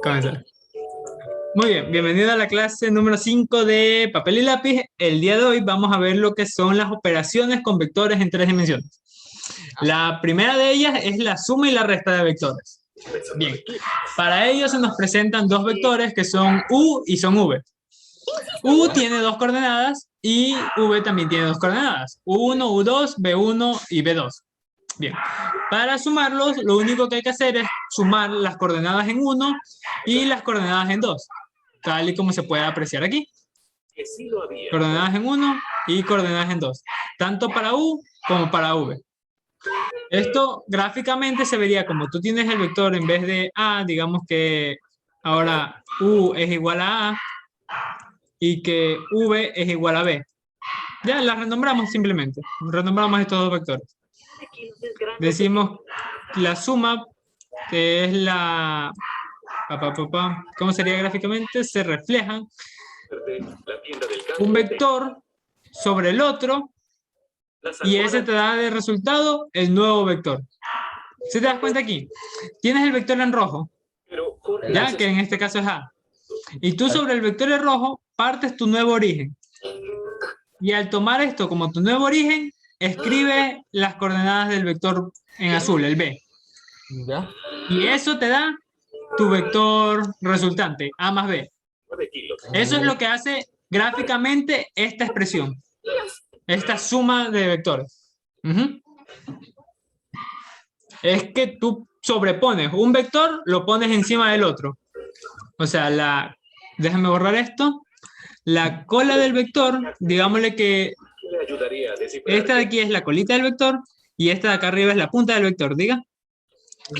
Comenzar. Muy bien, bienvenido a la clase número 5 de papel y lápiz. El día de hoy vamos a ver lo que son las operaciones con vectores en tres dimensiones. La primera de ellas es la suma y la resta de vectores. Bien, para ello se nos presentan dos vectores que son U y son V. U tiene dos coordenadas y V también tiene dos coordenadas. U1, U2, B1 y B2. Bien, para sumarlos, lo único que hay que hacer es sumar las coordenadas en 1 y las coordenadas en 2, tal y como se puede apreciar aquí. Coordenadas en 1 y coordenadas en 2, tanto para U como para V. Esto gráficamente se vería como tú tienes el vector en vez de A, digamos que ahora U es igual a A y que V es igual a B. Ya las renombramos simplemente, renombramos estos dos vectores. Decimos la suma, que es la... ¿Cómo sería gráficamente? Se reflejan un vector sobre el otro y ese te da de resultado el nuevo vector. ¿Sí te das cuenta aquí? Tienes el vector en rojo, ya que en este caso es A. Y tú sobre el vector en rojo partes tu nuevo origen. Y al tomar esto como tu nuevo origen, escribe las coordenadas del vector en azul, el B. ¿Ya? Y eso te da tu vector resultante, A más B. Eso es lo que hace gráficamente esta expresión, esta suma de vectores. Es que tú sobrepones un vector, lo pones encima del otro. O sea, déjame borrar esto. La cola del vector, digámosle que esta de aquí es la colita del vector y esta de acá arriba es la punta del vector, diga.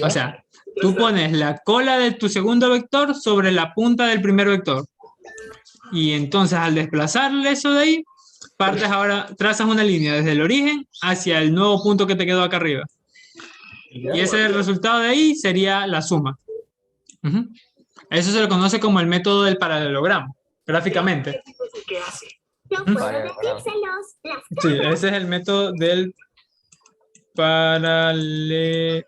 O sea, tú pones la cola de tu segundo vector sobre la punta del primer vector. Y entonces al desplazarle eso de ahí, partes ahora, trazas una línea desde el origen hacia el nuevo punto que te quedó acá arriba. Y ese resultado de ahí sería la suma. Eso se lo conoce como el método del paralelogramo, gráficamente. Sí, ese es el método del paralelogramo.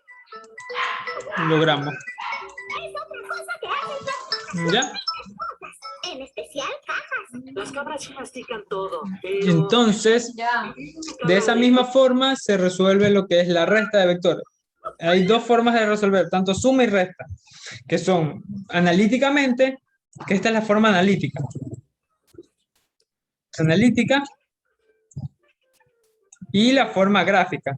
¿Ya? En especial cajas. Las cabras mastican todo. Entonces, de esa misma forma se resuelve lo que es la resta de vectores. Hay dos formas de resolver, tanto suma y resta, que son analíticamente, que esta es la forma analítica. Analítica y la forma gráfica.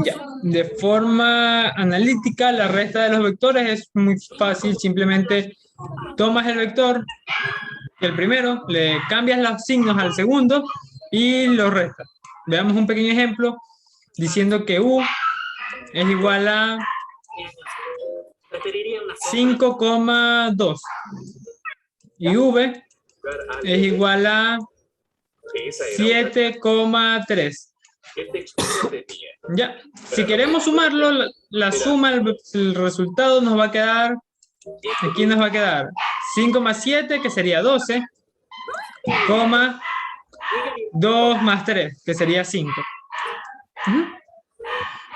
Ya. De forma analítica, la resta de los vectores es muy fácil, simplemente tomas el vector, el primero, le cambias los signos al segundo y lo restas. Veamos un pequeño ejemplo diciendo que U es igual a 5,2 y V es igual a 7,3. Ya, si queremos sumarlo, la suma, el resultado nos va a quedar, aquí nos va a quedar 5 más 7, que sería 12, 2 más 3, que sería 5.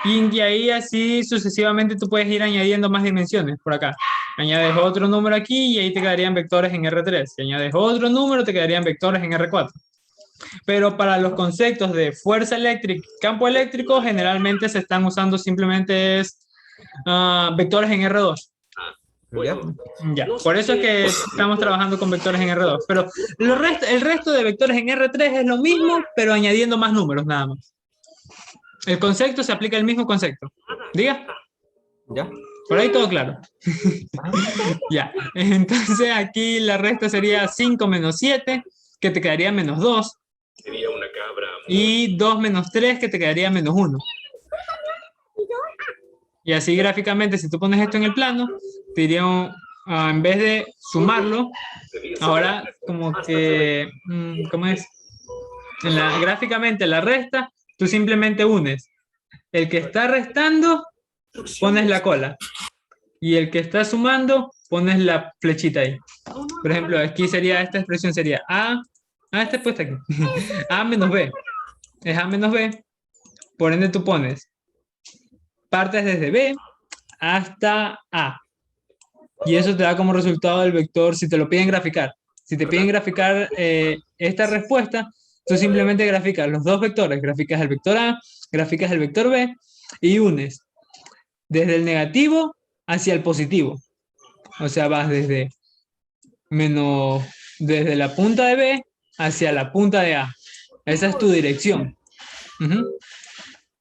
Y ahí así sucesivamente tú puedes ir añadiendo más dimensiones por acá. Añades otro número aquí y ahí te quedarían vectores en R3. Si añades otro número, te quedarían vectores en R4. Pero para los conceptos de fuerza eléctrica y campo eléctrico, generalmente se están usando simplemente vectores en R2. Ya, por eso es que estamos trabajando con vectores en R2. Pero el resto de vectores en R3 es lo mismo, pero añadiendo más números nada más. El concepto se aplica el mismo concepto. Diga. ¿Ya? Por ahí todo claro. Ya, entonces aquí la resta sería 5 menos 7, que te quedaría menos 2. Y 2 menos 3, que te quedaría menos 1. Y así gráficamente, si tú pones esto en el plano, te diría, en vez de sumarlo, ahora como que, ¿cómo es? Gráficamente la resta, tú simplemente unes. El que está restando, pones la cola. Y el que está sumando, pones la flechita ahí. Por ejemplo, aquí sería, esta expresión sería A, está puesta aquí. A menos B. Es A menos B. Por ende tú pones partes desde B hasta A. Y eso te da como resultado el vector, si te lo piden graficar. Si te piden graficar esta respuesta, tú simplemente graficas los dos vectores. Graficas el vector A, graficas el vector B y unes desde el negativo hacia el positivo. O sea, vas desde la punta de B hacia la punta de A. Esa es tu dirección.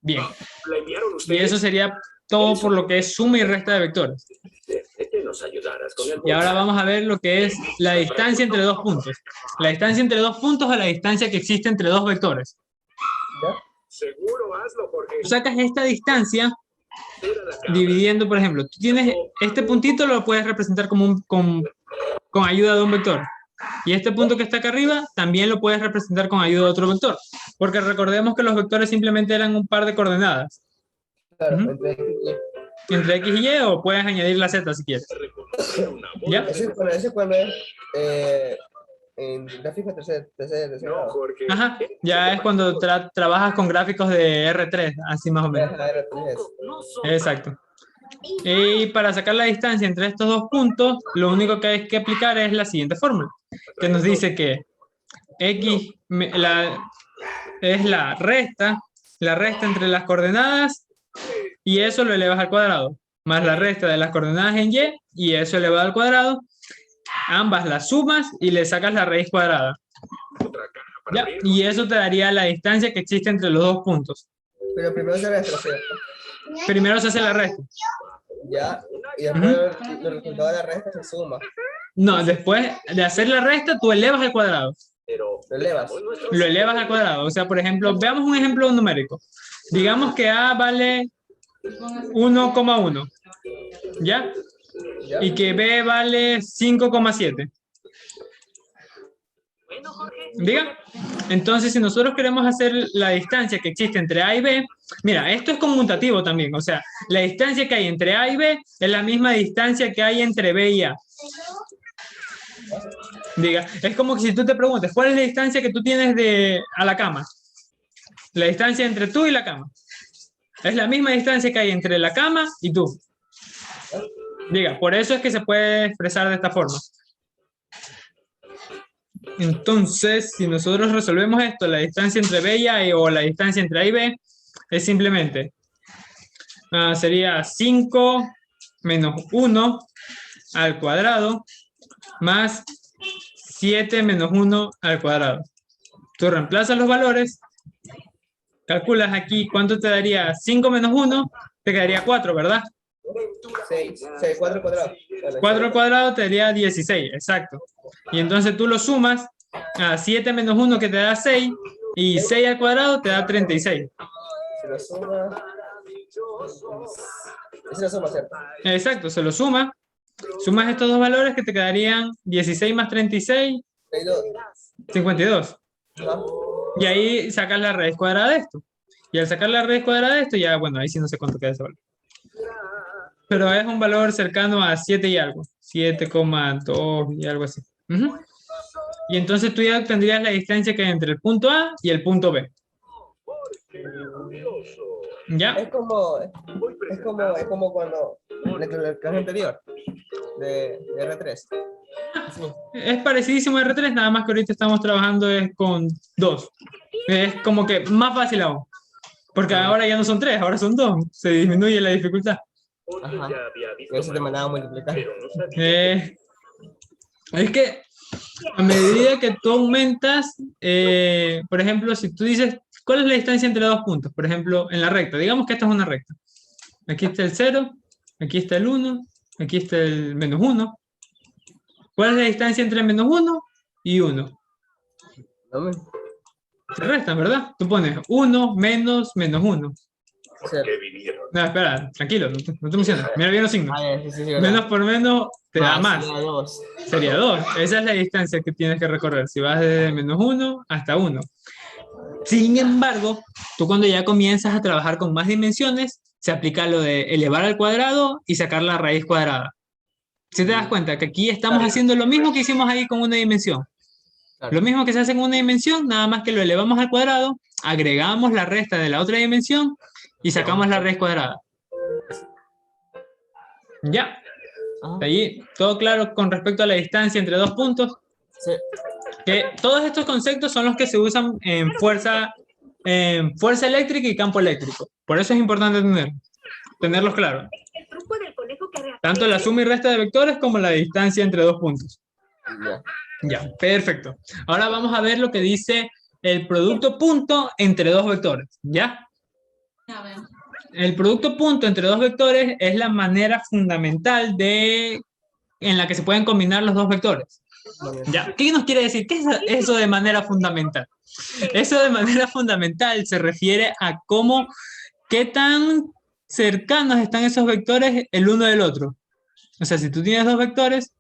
Bien. ¿La enviaron Y ustedes? eso sería todo por lo que es suma y resta de vectores. Que nos ayudaras con el Y ahora vamos a ver lo que es la distancia entre dos puntos. La distancia entre dos puntos es la distancia que existe entre dos vectores. ¿Ya? Seguro hazlo, Jorge. Tú sacas esta distancia Era la cabra. dividiendo, por ejemplo, tú tienes este puntito, lo puedes representar como con ayuda de un vector. Y este punto que está acá arriba también lo puedes representar con ayuda de otro vector. Porque recordemos que los vectores simplemente eran un par de coordenadas. Claro, Ujú. entre X y Y. Entre X y Y, o puedes añadir la Z si quieres. Reconocer una bola. ¿Ya? Ese cuando es en gráfico tercer No, grado. Jorge. Ajá, ya es cuando trabajas con gráficos de R3, así más o menos. Ajá, era tres. No son Exacto. Y para sacar la distancia entre estos dos puntos, lo único que hay que aplicar es la siguiente fórmula, que nos dice que X es la resta entre las coordenadas, y eso lo elevas al cuadrado, más la resta de las coordenadas en y eso elevado al cuadrado. Ambas las sumas y le sacas la raíz cuadrada. otra caja para ¿Ya? abrir. Y eso te daría la distancia que existe entre los dos puntos. Pero primero se resta, ¿cierto? Primero se hace la resta. Ya, y después los resultados de la resta se suma. No, después de hacer la resta, tú elevas al cuadrado. Pero Lo elevas. Lo elevas al cuadrado. O sea, por ejemplo, veamos un ejemplo numérico. Digamos que A vale 1,1. ¿Ya? ¿Ya? Y que B vale 5,7. bueno, Jorge. ¿Diga? Entonces, si nosotros queremos hacer la distancia que existe entre A y B, mira, esto es conmutativo también. O sea, la distancia que hay entre A y B es la misma distancia que hay entre B y A. Diga, es como que si tú te preguntes, ¿cuál es la distancia que tú tienes a la cama? La distancia entre tú y la cama. Es la misma distancia que hay entre la cama y tú. Diga, por eso es que se puede expresar de esta forma. Entonces, si nosotros resolvemos esto, la distancia entre B y A o la distancia entre A y B, es simplemente, sería 5 menos 1 al cuadrado más 7 menos 1 al cuadrado. Tú reemplazas los valores, calculas aquí cuánto te daría 5 menos 1, te quedaría 4, ¿verdad? 6, 4 cuadrados. 4 al cuadrado te daría 16, exacto. Y entonces tú lo sumas a 7 menos 1 que te da 6, y 6 al cuadrado te da 36. Se lo suma. Esa es la suma, ¿cierto? Exacto, se lo suma. Sumas estos dos valores que te quedarían 16 más 36, 32. 52. Ajá. Y ahí sacas la raíz cuadrada de esto. Y al sacar la raíz cuadrada de esto, ya, bueno, ahí sí no sé cuánto queda ese valor. Pero es un valor cercano a 7 y algo. 7,2 y algo así. Ujú. Y entonces tú ya tendrías la distancia que hay entre el punto A y el punto B. ¿Ya? Es como cuando la clase anterior de R3. Sí. Es parecidísimo a R3, nada más que ahorita estamos trabajando es con 2. Es como que más fácil aún. Porque ahora ya no son 3, ahora son 2. Se disminuye la dificultad. Ajá. Por eso te mandaba a multiplicar. Es que a medida que tú aumentas, por ejemplo, si tú dices, ¿cuál es la distancia entre dos puntos? Por ejemplo, en la recta, digamos que esta es una recta. Aquí está el 0, aquí está el 1, aquí está el menos 1. ¿Cuál es la distancia entre menos 1 y 1? ¿No? Se restan, ¿verdad? Tú pones 1 menos menos 1. Cierto. No, espera, tranquilo, no te emociones. Mira bien los signos. Sí, Menos por menos te da más. Sería 2. Sería 2. Esa es la distancia que tienes que recorrer. Si vas desde menos 1 hasta 1. Sin embargo, tú cuando ya comienzas a trabajar con más dimensiones, se aplica lo de elevar al cuadrado y sacar la raíz cuadrada. Si te das cuenta que aquí estamos haciendo lo mismo que hicimos ahí con una dimensión. Claro. Lo mismo que se hace con una dimensión, nada más que lo elevamos al cuadrado, agregamos la resta de la otra dimensión y sacamos la raíz cuadrada. Ya, Ajá. ahí todo claro con respecto a la distancia entre dos puntos. Sí. Que todos estos conceptos son los que se usan en fuerza eléctrica y campo eléctrico. Por eso es importante tenerlos claros. El truco del conejo que Tanto la reaparece. suma y resta de vectores como la distancia entre dos puntos. Ya. Ya, perfecto. Ahora vamos a ver lo que dice el producto punto entre dos vectores. ¿Ya? El producto punto entre dos vectores es la manera fundamental en la que se pueden combinar los dos vectores. ¿Ya? ¿Qué nos quiere decir? ¿Qué es eso de manera fundamental? Eso de manera fundamental se refiere a qué tan cercanos están esos vectores el uno del otro. O sea, si tú tienes dos vectores,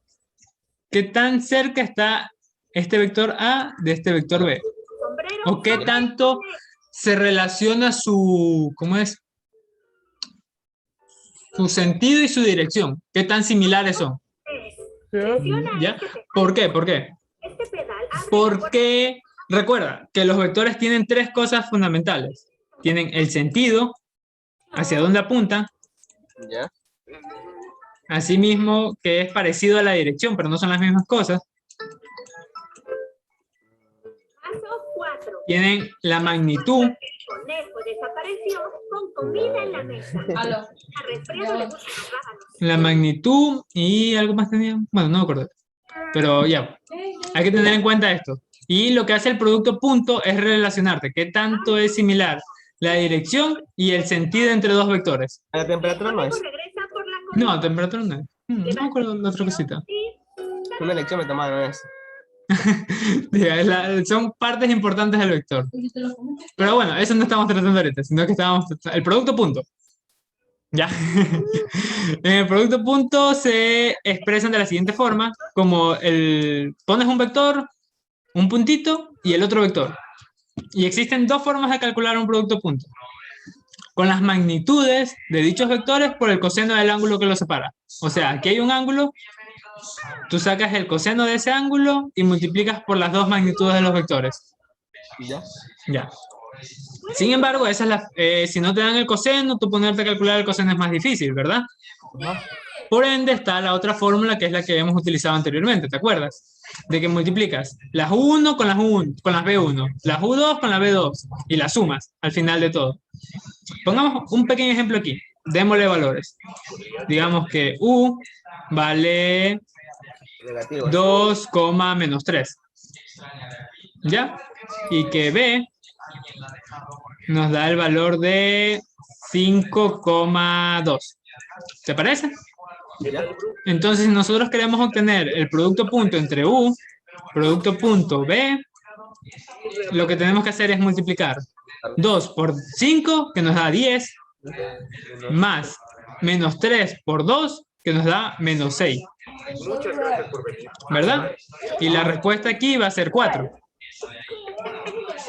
¿qué tan cerca está este vector A de este vector B? Sombrero. ¿O qué tanto se relaciona ¿cómo es? Su sentido y su dirección. ¿Qué tan similares son? ¿Ya? ¿Por qué? ¿Por qué? Este pedal abre Porque recuerda que los vectores tienen tres cosas fundamentales. Tienen el sentido, hacia dónde apuntan, Ya. asimismo que es parecido a la dirección, pero no son las mismas cosas. paso 4. Tienen la magnitud, El conejo desapareció con comida en la mesa. Aló. A Resfriado le gustan los rábanos. la magnitud y algo más tenía. Bueno, no me acuerdo. Pero ya, hay que tener en cuenta esto. Y lo que hace el producto punto es relacionarte qué tanto es similar la dirección y el sentido entre dos vectores. La temperatura no es. Conejo regresa por la comida. No, temperatura no es. No me acuerdo de la otra cosita. Una lección me tomaron eso. Son partes importantes del vector. Pero bueno, eso no estamos tratando ahorita, sino que estamos tratando el producto punto. Ya. En el producto punto se expresan de la siguiente forma, como pones un vector, un puntito y el otro vector. Y existen dos formas de calcular un producto punto. Con las magnitudes de dichos vectores por el coseno del ángulo que los separa. O sea, aquí hay un ángulo, tú sacas el coseno de ese ángulo y multiplicas por las dos magnitudes de los vectores. Ya. Ya. Sin embargo, si no te dan el coseno, tú ponerte a calcular el coseno es más difícil, ¿verdad? Ajá. Por ende, está la otra fórmula que es la que hemos utilizado anteriormente, ¿te acuerdas? De que multiplicas las U1 con las B1, las U2 con la B2 y las sumas al final de todo. Pongamos un pequeño ejemplo aquí. Démosle valores. Digamos que U vale Negativo. 2, menos 3. ¿Ya? Y que B nos da el valor de 5,2. ¿Te parece? Ya. Entonces, si nosotros queremos obtener el producto punto entre U, producto punto B, lo que tenemos que hacer es multiplicar 2 por 5, que nos da 10, más menos 3 por 2, que nos da menos 6. Muchas gracias por venir. ¿Verdad? Y la respuesta aquí va a ser 4.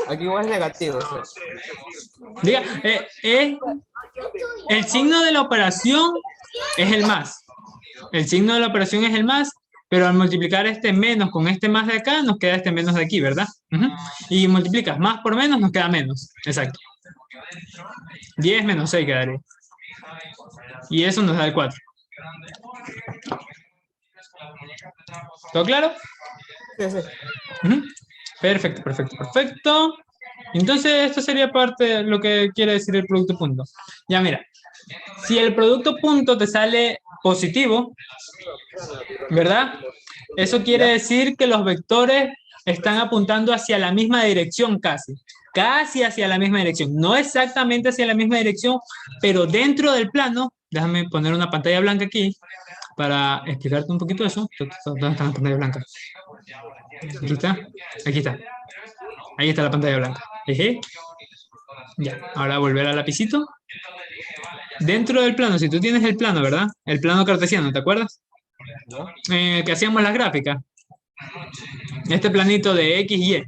Aquí igual es negativo. Diga, el signo de la operación es el más. El signo de la operación es el más, pero al multiplicar este menos con este más de acá, nos queda este menos de aquí, ¿verdad? Y multiplicas más por menos, nos queda menos. Exacto. 10 menos 6 quedaría. Y eso nos da el 4. ¿Todo claro? Sí, sí. Perfecto, perfecto, perfecto. Entonces, esto sería parte de lo que quiere decir el producto punto. Ya mira, si el producto punto te sale positivo, ¿verdad? Eso quiere decir que los vectores están apuntando hacia la misma dirección casi. Casi hacia la misma dirección. No exactamente hacia la misma dirección, pero dentro del plano, déjame poner una pantalla blanca aquí para explicarte un poquito eso. ¿Dónde está la pantalla blanca? Aquí está. Aquí está. Ahí está la pantalla blanca. Eje. Ya, ahora volver al lapicito. Dentro del plano, si tú tienes el plano, ¿verdad? El plano cartesiano, ¿te acuerdas? Que hacíamos las gráficas. Este planito de X y Y.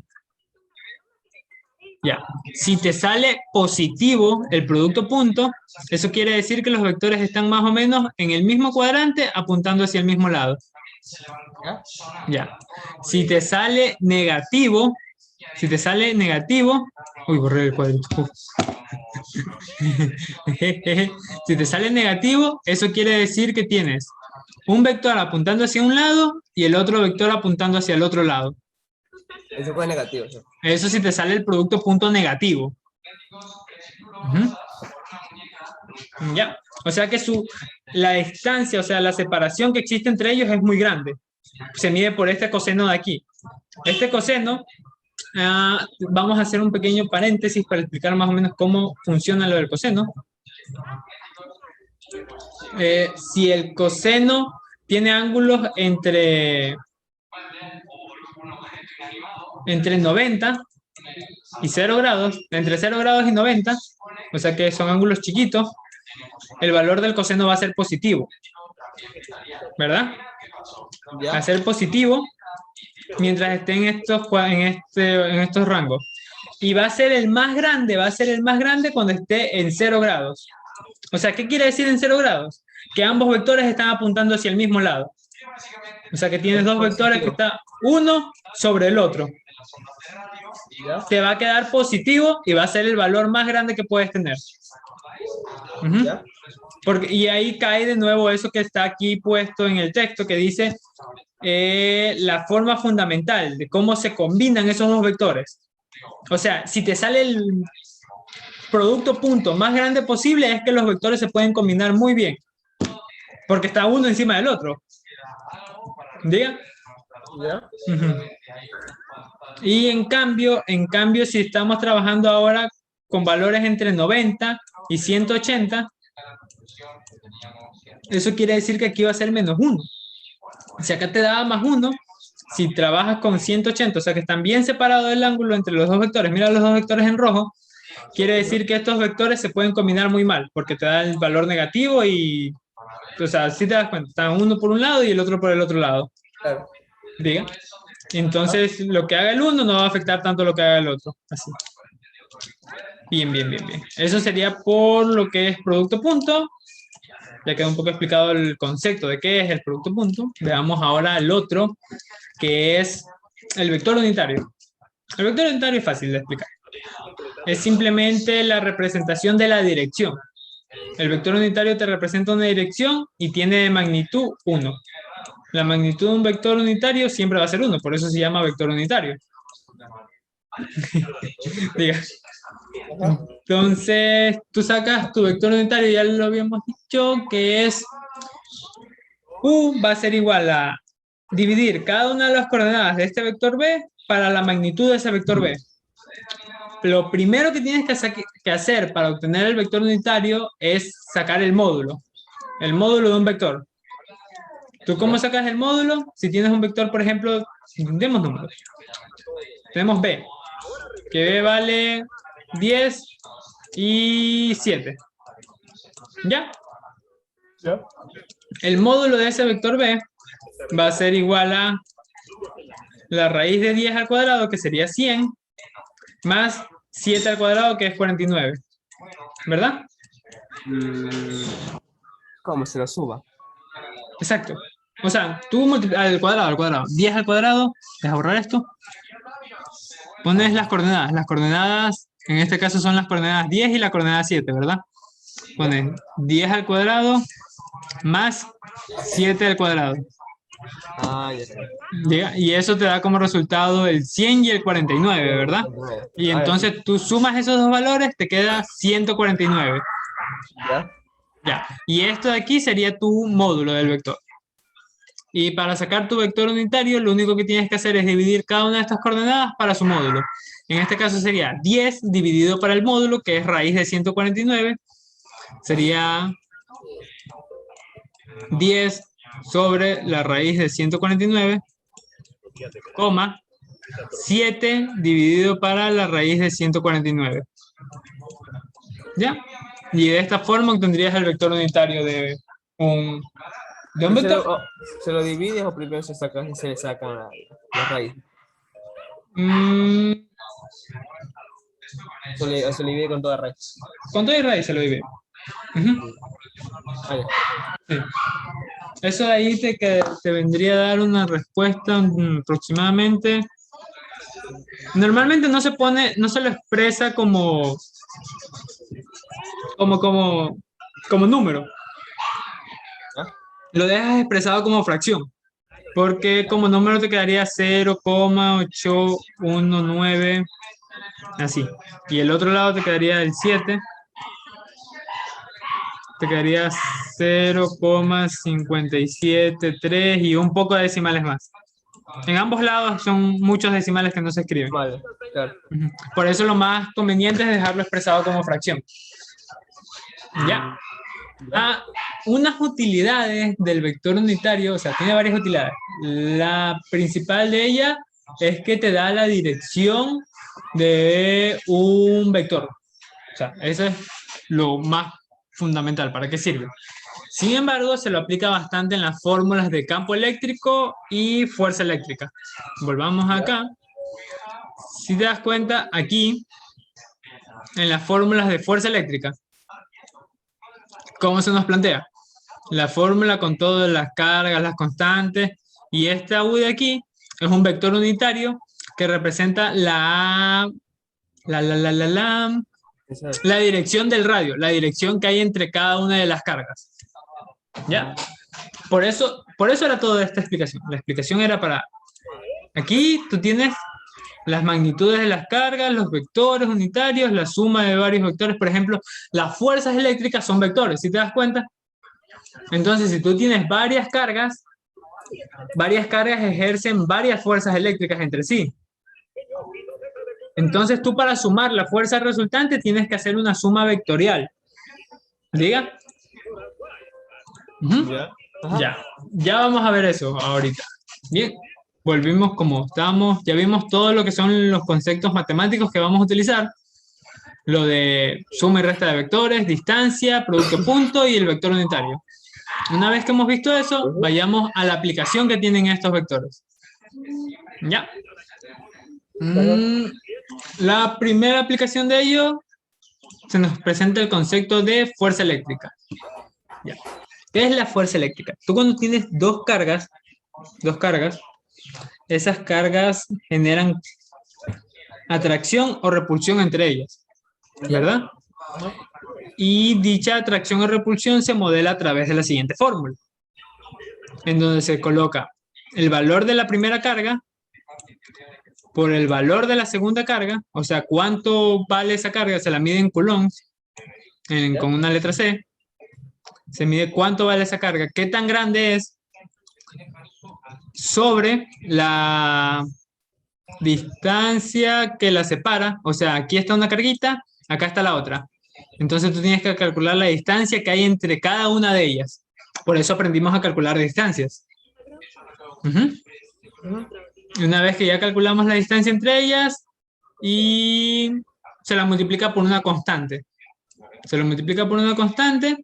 Ya, si te sale positivo el producto punto, eso quiere decir que los vectores están más o menos en el mismo cuadrante apuntando hacia el mismo lado. Ya, si te sale negativo, uy, borré el cuadrito. Si te sale negativo, eso quiere decir que tienes un vector apuntando hacia un lado y el otro vector apuntando hacia el otro lado. Eso fue negativo. ¿Sí? Eso si te sale el producto punto negativo. Ujú. Ya. O sea que la distancia, o sea, la separación que existe entre ellos es muy grande. Se mide por este coseno de aquí. Este coseno, vamos a hacer un pequeño paréntesis para explicar más o menos cómo funciona lo del coseno. Si el coseno tiene ángulos entre 90 y 0 grados, entre 0 grados y 90, o sea que son ángulos chiquitos, el valor del coseno va a ser positivo, ¿verdad? Va a ser positivo mientras esté en estos rangos. Y va a ser el más grande cuando esté en 0 grados. O sea, ¿qué quiere decir en 0 grados? Que ambos vectores están apuntando hacia el mismo lado. O sea, que tienes dos vectores que están uno sobre el otro. ¿Ya? Te va a quedar positivo y va a ser el valor más grande que puedes tener. Uh-huh. ¿Ya? Y ahí cae de nuevo eso que está aquí puesto en el texto que dice la forma fundamental de cómo se combinan esos dos vectores. O sea, si te sale el producto punto más grande posible es que los vectores se pueden combinar muy bien. Porque está uno encima del otro. ¿Diga? ¿Ya? Uh-huh. Y en cambio, si estamos trabajando ahora con valores entre 90 y 180, eso quiere decir que aquí va a ser menos 1. Si acá te daba más 1, si trabajas con 180, o sea que están bien separados el ángulo entre los dos vectores, mira los dos vectores en rojo, quiere decir que estos vectores se pueden combinar muy mal, porque te da el valor negativo y, o sea, si te das cuenta, están uno por un lado y el otro por el otro lado. Claro. ¿Diga? Entonces, lo que haga el uno no va a afectar tanto lo que haga el otro. Así. Bien. Eso sería por lo que es producto punto. Ya quedó un poco explicado el concepto de qué es el producto punto. Veamos ahora el otro, que es el vector unitario. El vector unitario es fácil de explicar. Es simplemente la representación de la dirección. El vector unitario te representa una dirección y tiene magnitud 1. La magnitud de un vector unitario siempre va a ser 1, por eso se llama vector unitario. Diga. Entonces, tú sacas tu vector unitario, ya lo habíamos dicho, que es U va a ser igual a dividir cada una de las coordenadas de este vector B para la magnitud de ese vector B. Lo primero que tienes que hacer para obtener el vector unitario es sacar el módulo de un vector. ¿Tú cómo sacas el módulo? Si tienes un vector, por ejemplo, demos números. Tenemos B, que B vale 10 y 7. ¿Ya? ¿Ya? El módulo de ese vector B va a ser igual a la raíz de 10 al cuadrado, que sería 100, más 7 al cuadrado, que es 49. ¿Verdad? ¿Cómo se lo suba? Exacto. O sea, tú al cuadrado. 10 al cuadrado, deja borrar esto. Pones las coordenadas. Las coordenadas, en este caso son las coordenadas 10 y la coordenada 7, ¿verdad? Pones 10 al cuadrado más 7 al cuadrado. Ah, ya está. Y eso te da como resultado el 100 y el 49, ¿verdad? Y entonces tú sumas esos dos valores, te queda 149. ¿Ya? Ya. Y esto de aquí sería tu módulo del vector. Y para sacar tu vector unitario, lo único que tienes que hacer es dividir cada una de estas coordenadas para su módulo. En este caso sería 10 dividido para el módulo, que es raíz de 149. Sería 10 sobre la raíz de 149, coma, 7 dividido para la raíz de 149. ¿Ya? Y de esta forma obtendrías el vector unitario de un vector. ¿Se lo divides o primero se le sacan la raíz? Se lo divide con toda raíz. Con toda raíz se lo divide. Uh-huh. Sí. Eso de ahí te vendría a dar una respuesta aproximadamente. Normalmente no se lo expresa como como número. ¿Ah? Lo dejas expresado como fracción. Porque como número te quedaría 0,819, así. Y el otro lado te quedaría el 7, te quedaría 0,573 y un poco de decimales más. En ambos lados son muchos decimales que no se escriben. Vale, claro. Por eso lo más conveniente es dejarlo expresado como fracción. ¿Ya? Ah, unas utilidades del vector unitario, o sea, tiene varias utilidades. La principal de ellas es que te da la dirección de un vector. O sea, eso es lo más fundamental. ¿Para qué sirve? Sin embargo, se lo aplica bastante en las fórmulas de campo eléctrico y fuerza eléctrica. Volvamos acá. Si te das cuenta, aquí, en las fórmulas de fuerza eléctrica, ¿cómo se nos plantea? La fórmula con todas las cargas, las constantes, y esta U de aquí es un vector unitario que representa la dirección del radio, la dirección que hay entre cada una de las cargas. ¿Ya? Por eso era toda esta explicación. La explicación era para... Aquí tú tienes las magnitudes de las cargas, los vectores unitarios, la suma de varios vectores. Por ejemplo, las fuerzas eléctricas son vectores, ¿sí te das cuenta? Entonces, si tú tienes varias cargas ejercen varias fuerzas eléctricas entre sí. Entonces, tú para sumar la fuerza resultante tienes que hacer una suma vectorial. ¿Diga? Ya vamos a ver eso ahorita. Bien, volvimos como estamos. Ya vimos todo lo que son los conceptos matemáticos que vamos a utilizar. Lo de suma y resta de vectores, distancia, producto punto y el vector unitario. Una vez que hemos visto eso, vayamos a la aplicación que tienen estos vectores. ¿Ya? La primera aplicación de ello se nos presenta el concepto de fuerza eléctrica. ¿Ya? ¿Qué es la fuerza eléctrica? Tú cuando tienes dos cargas, esas cargas generan atracción o repulsión entre ellas, ¿verdad? Y dicha atracción o repulsión se modela a través de la siguiente fórmula, en donde se coloca el valor de la primera carga por el valor de la segunda carga, o sea, cuánto vale esa carga, se la mide en coulombs, con una letra C, se mide cuánto vale esa carga, qué tan grande es, sobre la distancia que la separa, o sea, aquí está una carguita, acá está la otra. Entonces tú tienes que calcular la distancia que hay entre cada una de ellas. Por eso aprendimos a calcular distancias. Una vez que ya calculamos la distancia entre ellas y se la multiplica por una constante. Se lo multiplica por una constante,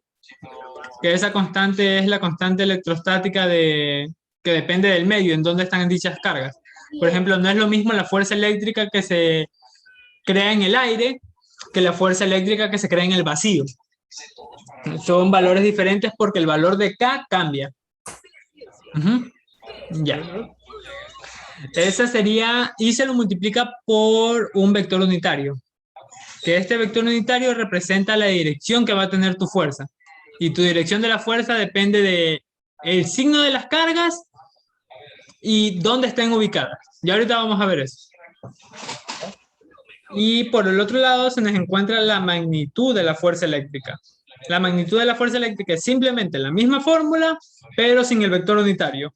que esa constante es la constante electrostática que depende del medio en donde están dichas cargas. Por ejemplo, no es lo mismo la fuerza eléctrica que se crea en el aire que la fuerza eléctrica que se crea en el vacío. Son valores diferentes porque el valor de K cambia. Ya. Esa sería, y se lo multiplica por un vector unitario. Que este vector unitario representa la dirección que va a tener tu fuerza. Y tu dirección de la fuerza depende del signo de las cargas y dónde estén ubicadas. Y ahorita vamos a ver eso. Y por el otro lado se nos encuentra la magnitud de la fuerza eléctrica. La magnitud de la fuerza eléctrica es simplemente la misma fórmula, pero sin el vector unitario.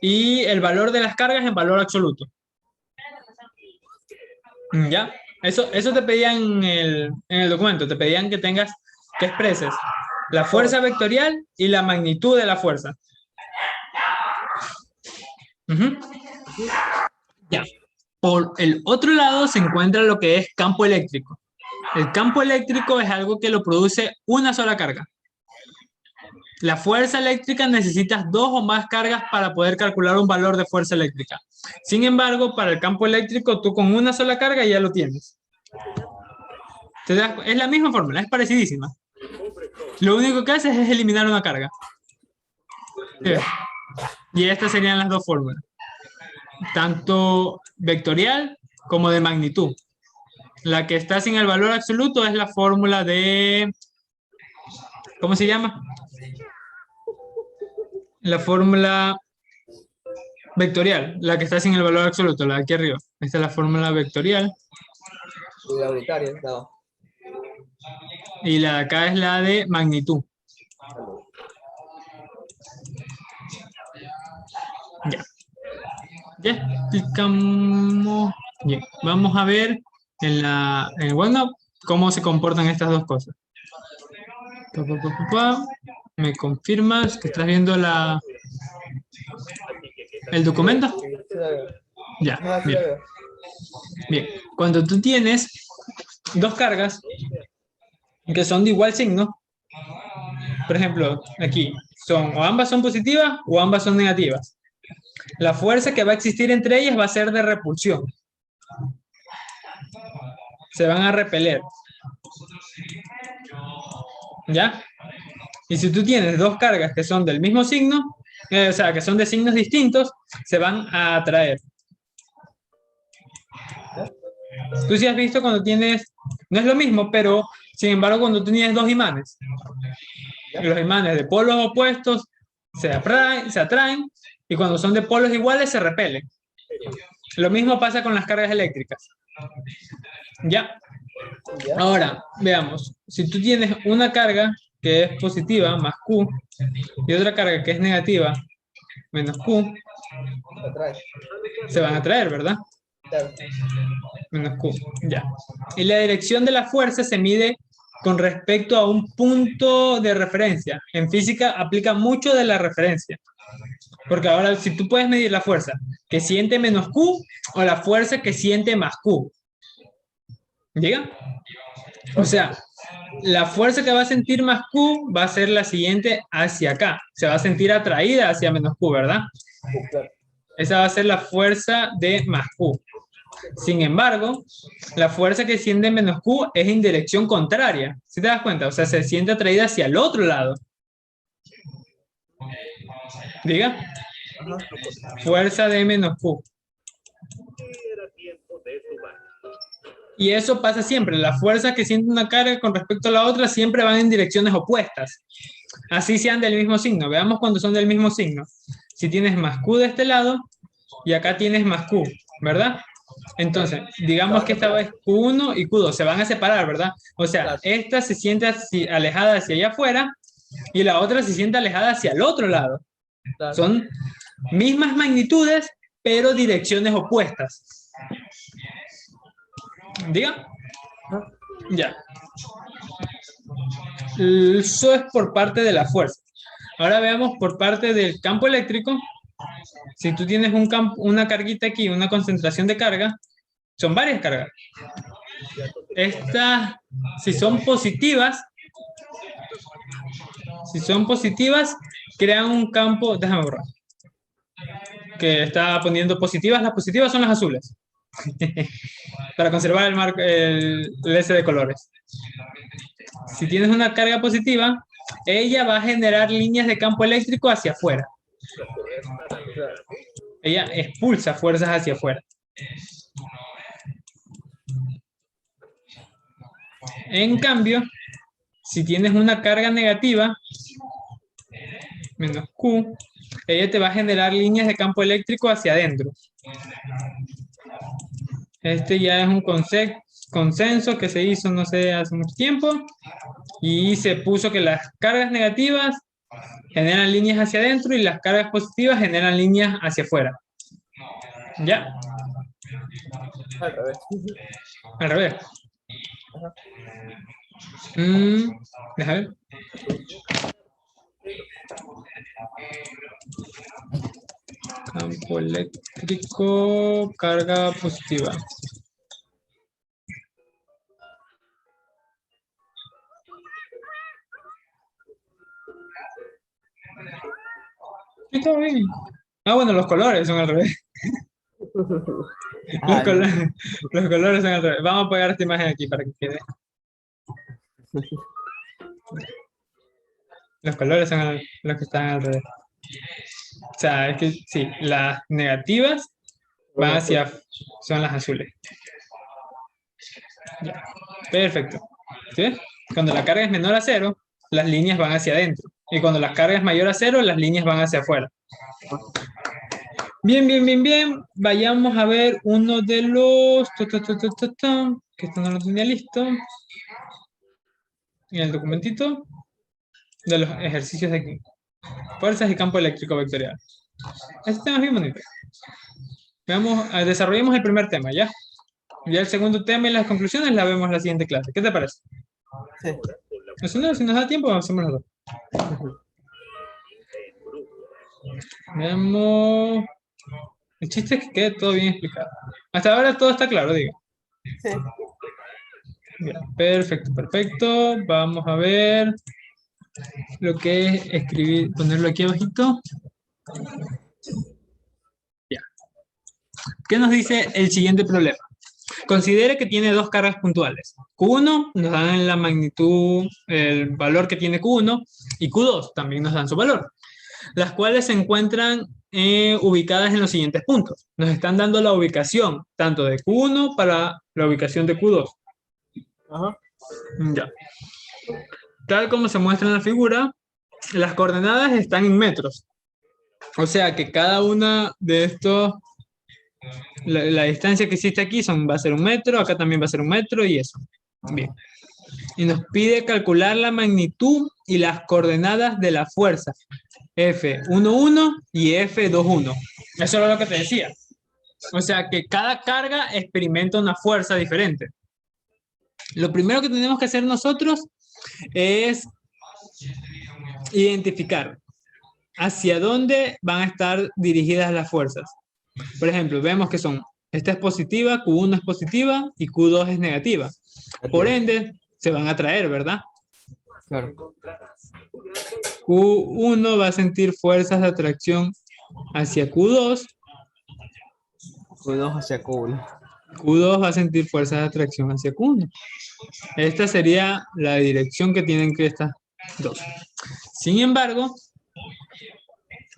Y el valor de las cargas en valor absoluto. ¿Ya? Eso te pedían en el documento. Te pedían que expreses la fuerza vectorial y la magnitud de la fuerza. Ya. Por el otro lado se encuentra lo que es campo eléctrico. El campo eléctrico es algo que lo produce una sola carga. La fuerza eléctrica necesitas dos o más cargas para poder calcular un valor de fuerza eléctrica. Sin embargo, para el campo eléctrico, tú con una sola carga ya lo tienes. Es la misma fórmula, es parecidísima. Lo único que haces es eliminar una carga. Y estas serían las dos fórmulas. Tanto vectorial como de magnitud. La que está sin el valor absoluto es la fórmula de... ¿Cómo se llama? La fórmula vectorial, la que está sin el valor absoluto, la de aquí arriba. Esta es la fórmula vectorial. Y la unitaria, no. Y la de acá es la de magnitud. Ya. Ya explicamos. Bien, vamos a ver en el OneNote cómo se comportan estas dos cosas. ¿Me confirmas que estás viendo el documento? Sí, la veo. Ya, Ajá, sí bien. la veo. Bien, cuando tú tienes dos cargas que son de igual signo, por ejemplo, aquí, o ambas son positivas o ambas son negativas. La fuerza que va a existir entre ellas va a ser de repulsión. Se van a repeler. ¿Ya? Y si tú tienes dos cargas que son del mismo signo, o sea, que son de signos distintos, se van a atraer. Tú sí has visto cuando tienes, no es lo mismo, pero sin embargo cuando tú tienes dos imanes, los imanes de polos opuestos se atraen y cuando son de polos iguales se repelen. Lo mismo pasa con las cargas eléctricas. ¿Ya? ¿Ya? Ahora, veamos, si tú tienes una carga que es positiva, más Q, y otra carga que es negativa, menos Q, Atrás. se van a atraer, ¿verdad? Claro. Menos Q, ya. Y la dirección de la fuerza se mide con respecto a un punto de referencia. En física aplica mucho de la referencia. Porque ahora si tú puedes medir la fuerza que siente menos Q o la fuerza que siente más Q. ¿Llega? O sea, la fuerza que va a sentir más Q va a ser la siguiente hacia acá. Se va a sentir atraída hacia menos Q, ¿verdad? Claro. Esa va a ser la fuerza de más Q. Sin embargo, la fuerza que siente menos Q es en dirección contraria. ¿Sí te das cuenta? O sea, se siente atraída hacia el otro lado. Diga. Ajá. Fuerza de menos Q. Y eso pasa siempre. La fuerza que siente una carga con respecto a la otra siempre van en direcciones opuestas. Así sean del mismo signo. Veamos cuando son del mismo signo. Si tienes más Q de este lado y acá tienes más Q, ¿verdad? Entonces, digamos que esta vez Q1 y Q2 se van a separar, ¿verdad? O sea, esta se siente alejada hacia allá afuera y la otra se siente alejada hacia el otro lado. Claro. Son mismas magnitudes, pero direcciones opuestas. ¿Diga? Ya. Eso es por parte de la fuerza. Ahora veamos por parte del campo eléctrico. Si tú tienes una carguita aquí, una concentración de carga, son varias cargas. Estas, si son positivas, crean un campo, déjame borrar, que está poniendo positivas. Las positivas son las azules, para conservar el S de colores. Si tienes una carga positiva, ella va a generar líneas de campo eléctrico hacia afuera. Ella expulsa fuerzas hacia afuera. En cambio, si tienes una carga negativa, menos Q, ella te va a generar líneas de campo eléctrico hacia adentro. Este ya es un consenso que se hizo, no sé, hace mucho tiempo, y se puso que las cargas negativas generan líneas hacia adentro y las cargas positivas generan líneas hacia afuera. ¿Ya? Al revés. Al revés. Ajá. Deja ver. Campo eléctrico, carga positiva. Está bien. Ah, bueno, los colores son al revés. Los colores son al revés. Vamos a pegar esta imagen aquí para que quede. Los colores son los que están al revés. O sea, es que sí, las negativas van hacia, son las azules. Ya. Perfecto. ¿Sí? Cuando la carga es menor a cero, las líneas van hacia adentro. Y cuando la carga es mayor a cero, las líneas van hacia afuera. Bien, bien, bien, bien. Vayamos a ver uno de los... que esto no lo tenía listo. En el documentito de los ejercicios de aquí. Fuerzas y campo eléctrico vectorial. Este tema es bien bonito. Veamos, desarrollemos el primer tema, ¿ya? Ya el segundo tema y las conclusiones las vemos en la siguiente clase. ¿Qué te parece? Sí. Si nos da tiempo, hacemos los dos. Veamos. El chiste es que quede todo bien explicado. Hasta ahora todo está claro, digo. Sí. Bien, perfecto, perfecto. Vamos a ver lo que es escribir, ponerlo aquí abajito. Ya. ¿Qué nos dice el siguiente problema? Considere que tiene dos cargas puntuales. Q1 nos dan la magnitud, el valor que tiene Q1, y Q2 también nos dan su valor, las cuales se encuentran ubicadas en los siguientes puntos. Nos están dando la ubicación tanto de Q1 para la ubicación de Q2. Ajá. Ya. Tal como se muestra en la figura, las coordenadas están en metros. O sea que cada una de estos, la distancia que existe aquí va a ser 1 metro, acá también va a ser 1 metro y eso. Bien. Y nos pide calcular la magnitud y las coordenadas de la fuerza F11 y F21. Eso era lo que te decía. O sea que cada carga experimenta una fuerza diferente. Lo primero que tenemos que hacer nosotros es identificar hacia dónde van a estar dirigidas las fuerzas. Por ejemplo, vemos que esta es positiva, Q1 es positiva y Q2 es negativa. Por ende, se van a atraer, ¿verdad? Claro. Q1 va a sentir fuerzas de atracción hacia Q2. Q2 hacia Q1. Q2 va a sentir fuerzas de atracción hacia Q1. Esta sería la dirección que tienen que estas dos. Sin embargo,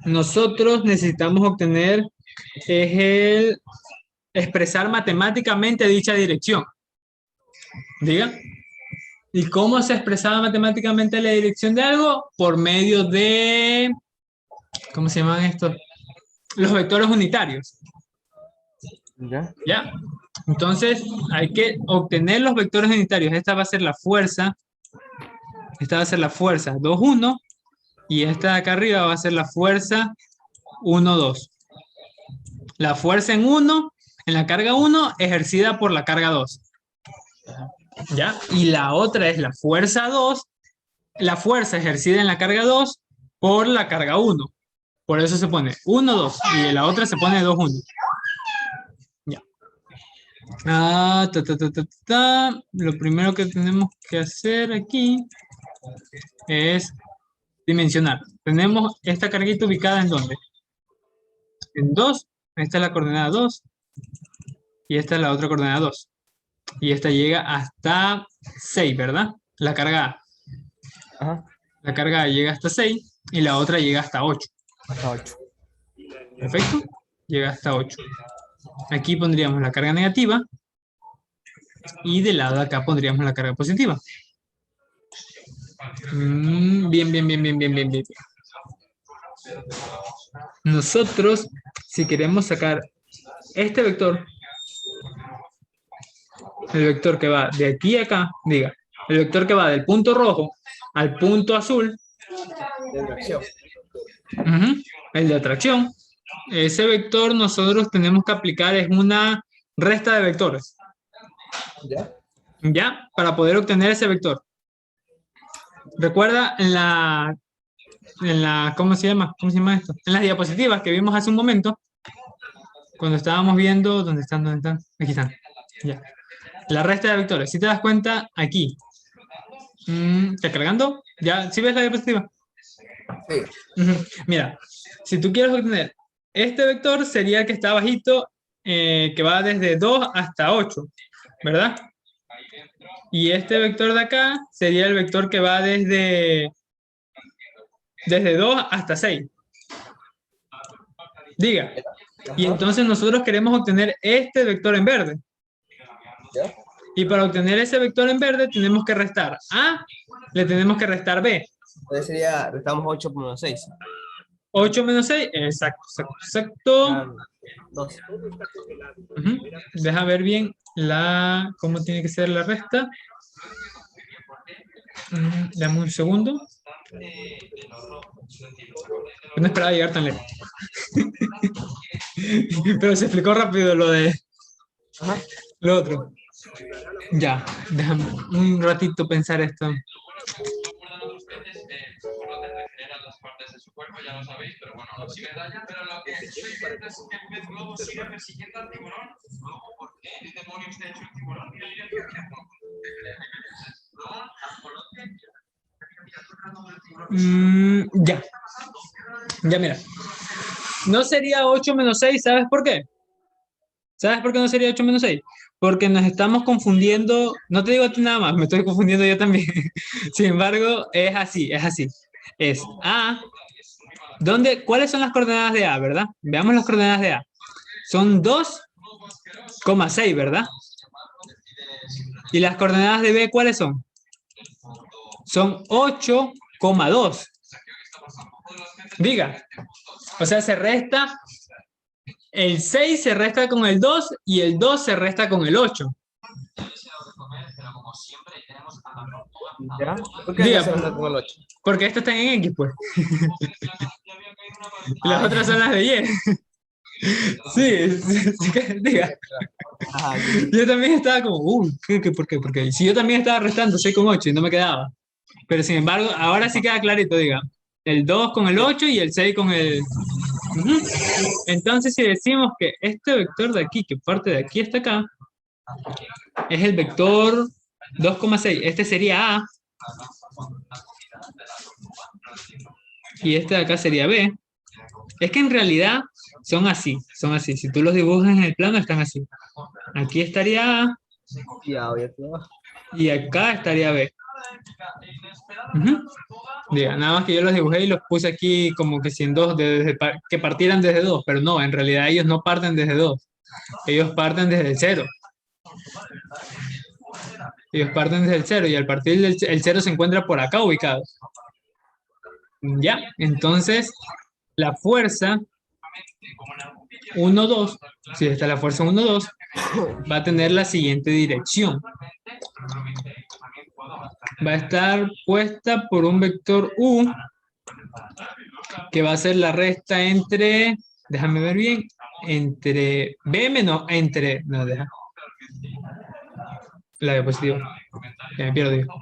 nosotros necesitamos obtener expresar matemáticamente dicha dirección. Diga. ¿Y cómo se expresaba matemáticamente la dirección de algo? Por medio de, ¿cómo se llaman estos? Los vectores unitarios. ¿Ya? ¿Ya? Entonces, hay que obtener los vectores unitarios. Esta va a ser la fuerza. Esta va a ser la fuerza 2, 1. Y esta de acá arriba va a ser la fuerza 1, 2. La fuerza en la carga 1, ejercida por la carga 2. ¿Ya? Y la otra es la fuerza 2, la fuerza ejercida en la carga 2 por la carga 1. Por eso se pone 1, 2 y en la otra se pone 2, 1. Ya. Lo primero que tenemos que hacer aquí es dimensionar. Tenemos esta carguita ubicada ¿en dónde? En 2. Esta es la coordenada 2 y esta es la otra coordenada 2. Y esta llega hasta 6, ¿verdad? La carga A. Ajá. La carga A llega hasta 6 y la otra llega hasta 8. Hasta 8. Perfecto. Llega hasta 8. Aquí pondríamos la carga negativa y del lado de acá pondríamos la carga positiva. Bien, bien, bien, bien, bien, bien, bien. Nosotros, si queremos sacar este vector, el vector que va de aquí a acá, diga, el vector que va del punto rojo al punto azul, De atracción. el de atracción, ese vector nosotros tenemos que aplicar es una resta de vectores. ¿Ya? ¿Ya? Para poder obtener ese vector. Recuerda en la, ¿cómo se llama? ¿Cómo se llama esto? En las diapositivas que vimos hace un momento, cuando estábamos viendo, ¿dónde están? ¿Dónde están? Aquí están. Ya. La resta de vectores. Si te das cuenta, aquí. ¿Está cargando? ¿Ya? ¿Sí ves la diapositiva? Sí. Mira, si tú quieres obtener este vector, sería el que está bajito, que va desde 2 hasta 8, ¿verdad? Y este vector de acá sería el vector que va desde 2 hasta 6. Diga. Y entonces nosotros queremos obtener este vector en verde. ¿Ya? Y para obtener ese vector en verde tenemos que restar A, le tenemos que restar B. Entonces sería, restamos 8,6. 8 menos 6, exacto, exacto, exacto. 2. Ujú. Deja ver bien cómo tiene que ser la resta. Dame un segundo. No esperaba llegar tan lejos. Pero se explicó rápido lo de Ajá. lo otro. Ya, déjame un ratito pensar esto. Ya, ya mira. No sería 8 menos 6, ¿sabes por qué? ¿Sabes por qué no sería 8 menos 6? Porque nos estamos confundiendo, no te digo a ti nada más, me estoy confundiendo yo también. Sin embargo, es así, es así. Es A, ¿cuáles son las coordenadas de A, verdad? Veamos las coordenadas de A. Son 2,6, ¿verdad? ¿Y las coordenadas de B cuáles son? Son 8,2. Diga, o sea, se resta, el 6 se resta con el 2 y el 2 se resta con el 8. ¿Ya? ¿Por qué no Diga, se resta con el 8? porque estas están en X, pues. Y las Ah, otras son las de Y. Sí, diga. Ajá, Yo también estaba como, ¿por qué? Porque si yo también estaba restando 6,8 y no me quedaba. Pero sin embargo, ahora sí queda clarito, diga. El 2 con el 8 y el 6 con el... Ujú. Entonces, si decimos que este vector de aquí, que parte de aquí hasta acá, es el vector 2,6, este sería A, y este de acá sería B. Es que en realidad son así, son así. Si tú los dibujas en el plano, están así. Aquí estaría A ya, ya quedó. y acá estaría B. Ujú. Diga, nada más que yo los dibujé y los puse aquí como que si en dos, que partieran desde 2, pero no, en realidad ellos no parten desde 2. Ellos parten desde el 0. Ellos parten desde el 0 y al partir del el 0 se encuentra por acá ubicado. Ya, entonces la fuerza 1, 2, si está la fuerza 1, 2, va a tener la siguiente dirección. Va a estar puesta por un vector U, que va a ser la resta entre, déjame ver bien, entre B menos, no, deja, la diapositiva, ya me pierdo, digo.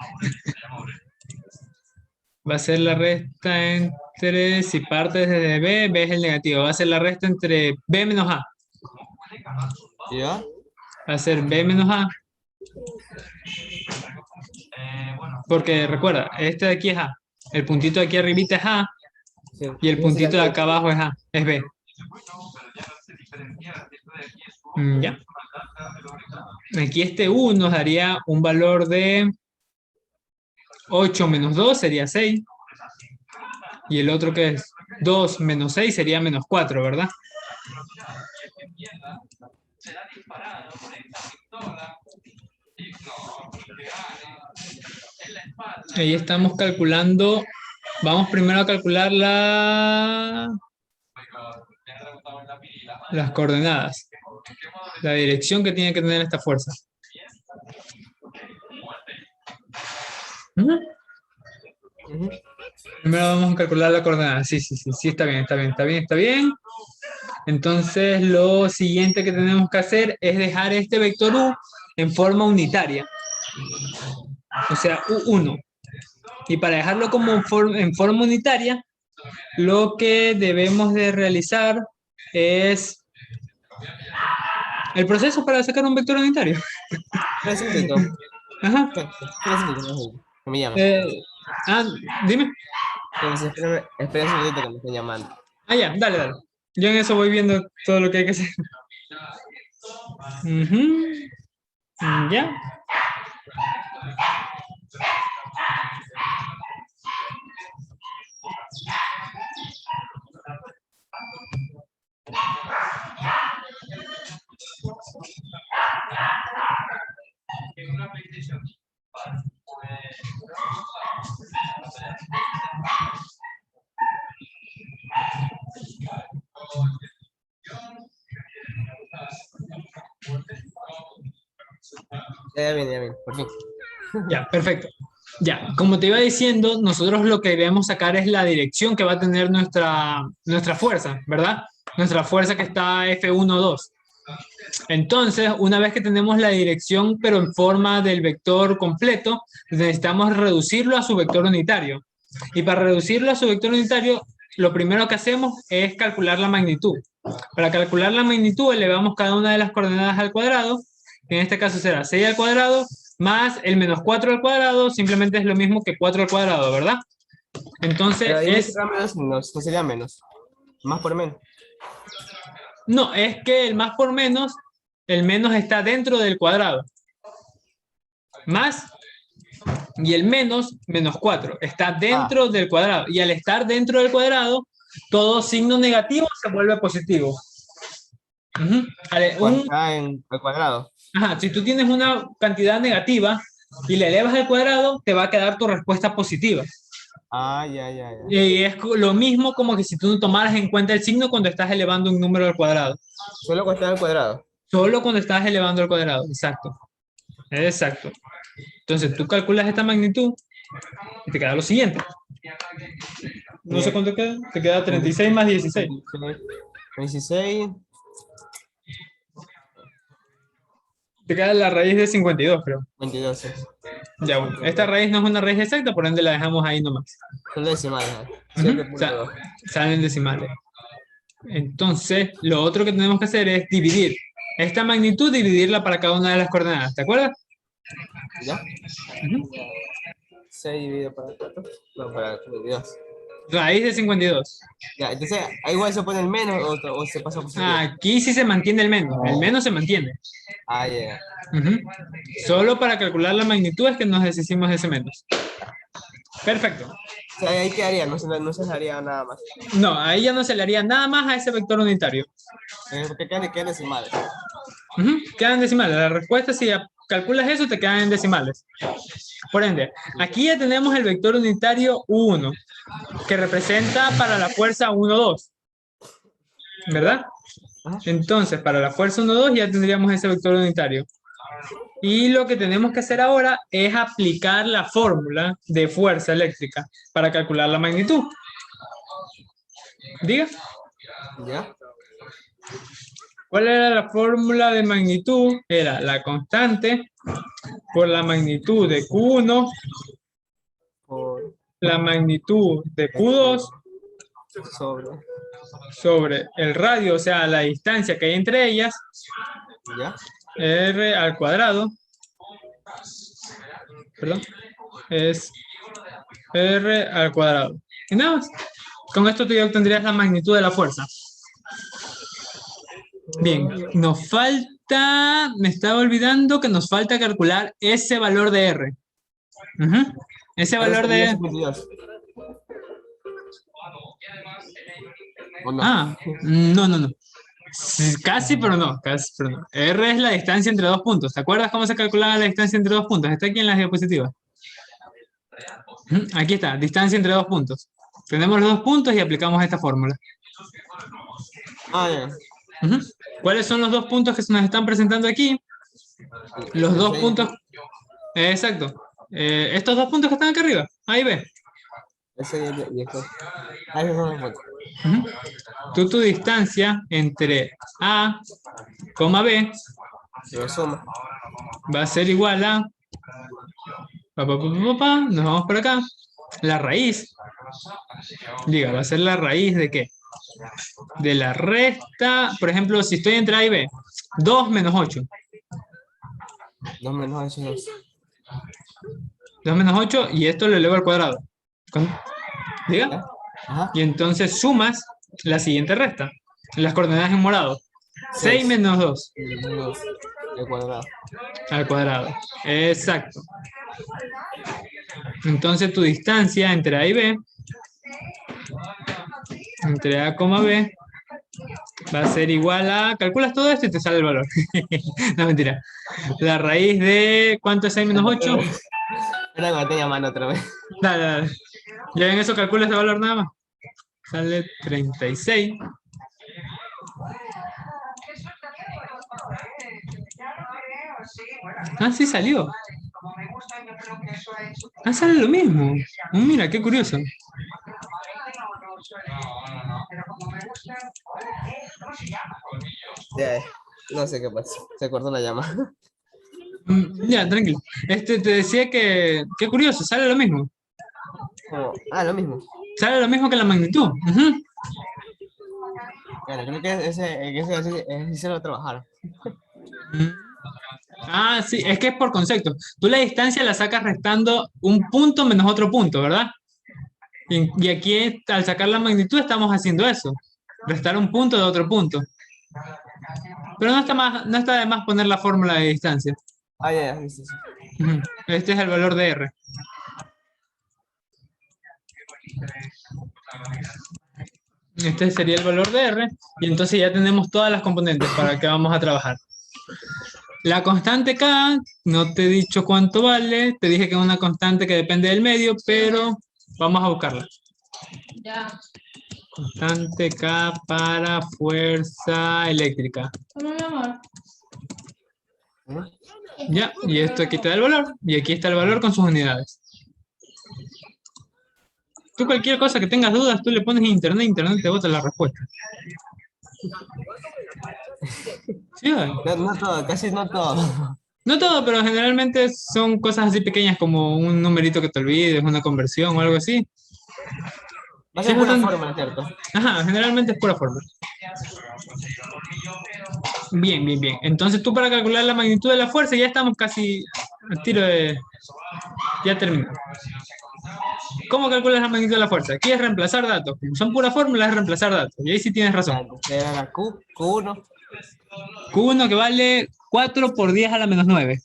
Va a ser la resta entre, si parte desde B, B es el negativo, va a ser la resta entre B menos A. ¿Ya? Va a ser B menos A. Porque recuerda, este de aquí es A. El puntito de aquí arribita es A. Sí. Y el Ese puntito sería de el acá abajo es A, es B. Ya. Aquí este U nos daría un valor de 8 menos 2 sería 6. Y el otro que es 2 menos 6 sería menos 4, ¿verdad? Ahí estamos calculando. Vamos primero a calcular las coordenadas. La dirección que tiene que tener esta fuerza. Ujú. Primero vamos a calcular la coordenada. Sí, está bien, está bien, está bien, está bien. Entonces lo siguiente que tenemos que hacer es dejar este vector U en forma unitaria. O sea, U1. Y para dejarlo como en forma unitaria, lo que debemos de realizar es el proceso para sacar un vector unitario. Espera un segundito. Ajá. Espera un segundito, que me llaman. Eh, ah, dime. Espera un segundito que me están llamando. Ah, ya, dale, dale. Yo en eso voy viendo todo lo que hay que hacer. Ujú. Ya. Ya viene, por fin. Ya, perfecto. Ya, como te iba diciendo, nosotros lo que debemos sacar es la dirección que va a tener nuestra fuerza, ¿verdad? Nuestra fuerza que está F1,2. Entonces, una vez que tenemos la dirección, pero en forma del vector completo, necesitamos reducirlo a su vector unitario. Y para reducirlo a su vector unitario, lo primero que hacemos es calcular la magnitud. Para calcular la magnitud, elevamos cada una de las coordenadas al cuadrado, que en este caso será 6 al cuadrado, más el menos 4 al cuadrado, simplemente es lo mismo que 4 al cuadrado, ¿verdad? Entonces Pero ahí es... menos, no sería menos. Más por menos. No, es que el más por menos, el menos está dentro del cuadrado. Más y el menos, menos 4, está dentro del cuadrado. Y al estar dentro del cuadrado, todo signo negativo se vuelve positivo. Cuando está en el cuadrado. Ajá, si tú tienes una cantidad negativa y le elevas al cuadrado, te va a quedar tu respuesta positiva. Ah, ya. Y es lo mismo como que si tú no tomaras en cuenta el signo cuando estás elevando un número al cuadrado. Solo cuando está al cuadrado. Solo cuando estás elevando al cuadrado, exacto. Exacto. Entonces tú calculas esta magnitud y te queda lo siguiente. No sé cuánto queda. Te queda 36 más 16. 16. Te queda la raíz de 52, creo. 22. Ya, bueno. Esta raíz no es una raíz exacta, por ende la dejamos ahí nomás. Son decimales. Salen decimales. Entonces, lo otro que tenemos que hacer es dividir esta magnitud, dividirla para cada una de las coordenadas. ¿Te acuerdas? ¿Ya? 6 dividido para 4. No, para 22. Raíz de 52. Ya, entonces, igual se pone el menos o se pasa positivo. Aquí sí se mantiene el menos. El menos se mantiene. Ah, ya. Solo para calcular la magnitud es que nos deshicimos de ese menos. Perfecto. O sea, ahí quedaría, no se haría nada más. No, ahí ya no se le haría nada más a ese vector unitario. Porque quedan decimales. Quedan decimales. La respuesta, si calculas eso, te quedan en decimales. Por ende, aquí ya tenemos el vector unitario U1, que representa para la fuerza 1,2. ¿Verdad? Entonces, para la fuerza 1,2 ya tendríamos ese vector unitario. Y lo que tenemos que hacer ahora es aplicar la fórmula de fuerza eléctrica para calcular la magnitud. Diga. ¿Ya? ¿Cuál era la fórmula de magnitud? Era la constante por la magnitud de Q1, Por la magnitud de Q2 sobre el radio, o sea, la distancia que hay entre ellas, ¿ya? R al cuadrado, perdón, es R al cuadrado. Y nada más. Con esto tú ya obtendrías la magnitud de la fuerza. Bien, nos falta, me estaba olvidando que nos falta calcular ese valor de R. Ese valor de... 52. ¿O no? Ah, no. Sí, casi, pero no. R es la distancia entre dos puntos. ¿Te acuerdas cómo se calculaba la distancia entre dos puntos? Está aquí en las diapositivas. Aquí está, distancia entre dos puntos. Tenemos los dos puntos y aplicamos esta fórmula. Ya. ¿Cuáles son los dos puntos que se nos están presentando aquí? Los dos puntos... Exacto. Estos dos puntos que están acá arriba. Ahí ve. Ese y esto. Ahí son los puntos. Tu distancia entre A, B Lo suma. va a ser igual a... Nos vamos por acá. La raíz. Diga, va a ser la raíz de ¿qué? De la resta. Por ejemplo, si estoy entre A y B. 2 menos 8. 2 menos 8 es 2 menos 8 y esto lo elevo al cuadrado. ¿Diga? Ajá. Y entonces sumas la siguiente resta. Las coordenadas en morado. 6 menos 2. Al cuadrado. Al cuadrado. Exacto. Entonces tu distancia entre A y B, entre A, B, va a ser igual a... Calculas todo esto y te sale el valor. No, mentira. La raíz de... ¿Cuánto es 6 menos 8? Era cuando tenía mano otra vez. Dale. Ya en eso calculas ese valor nada más. Sale 36. Ah, sí salió. Ah, sale lo mismo. Mira, qué curioso. Ya, no sé qué pasa. Se cortó la llama. Ya, tranquilo. Te decía que, qué curioso, sale lo mismo. Lo mismo. Sale lo mismo que la magnitud. Ujú. Claro, creo que ese se lo va a trabajar. Mm. Ah, sí, es que es por concepto. Tú la distancia la sacas restando un punto menos otro punto, ¿verdad? Y aquí, al sacar la magnitud, estamos haciendo eso. Restar un punto de otro punto. Pero no está de más poner la fórmula de distancia. Ya, sí, sí. Ujú. Este es el valor de R. Este sería el valor de R. Y entonces ya tenemos todas las componentes para que vamos a trabajar. La constante K, no te he dicho cuánto vale. Te dije que es una constante que depende del medio, pero vamos a buscarla. Constante K para fuerza eléctrica. Ya, y esto aquí te da el valor. Y aquí está el valor con sus unidades. Tú cualquier cosa que tengas dudas, tú le pones en internet te bota la respuesta. ¿Sí? ¿Vale? No todo, casi no todo. No todo, pero generalmente son cosas así pequeñas como un numerito que te olvides, una conversión o algo así. Va a Sí, ser es pura bastante. fórmula, ¿cierto? Ajá, generalmente es pura forma. Bien, bien, bien. Entonces tú para calcular la magnitud de la fuerza ya estamos casi al tiro de... Ya terminó. ¿Cómo calculas la magnitud de la fuerza? Aquí es reemplazar datos. Como son puras fórmulas, es reemplazar datos. Y ahí sí tienes razón. Ya, entonces era la Q1. Q1 que vale 4 por 10 a la menos 9.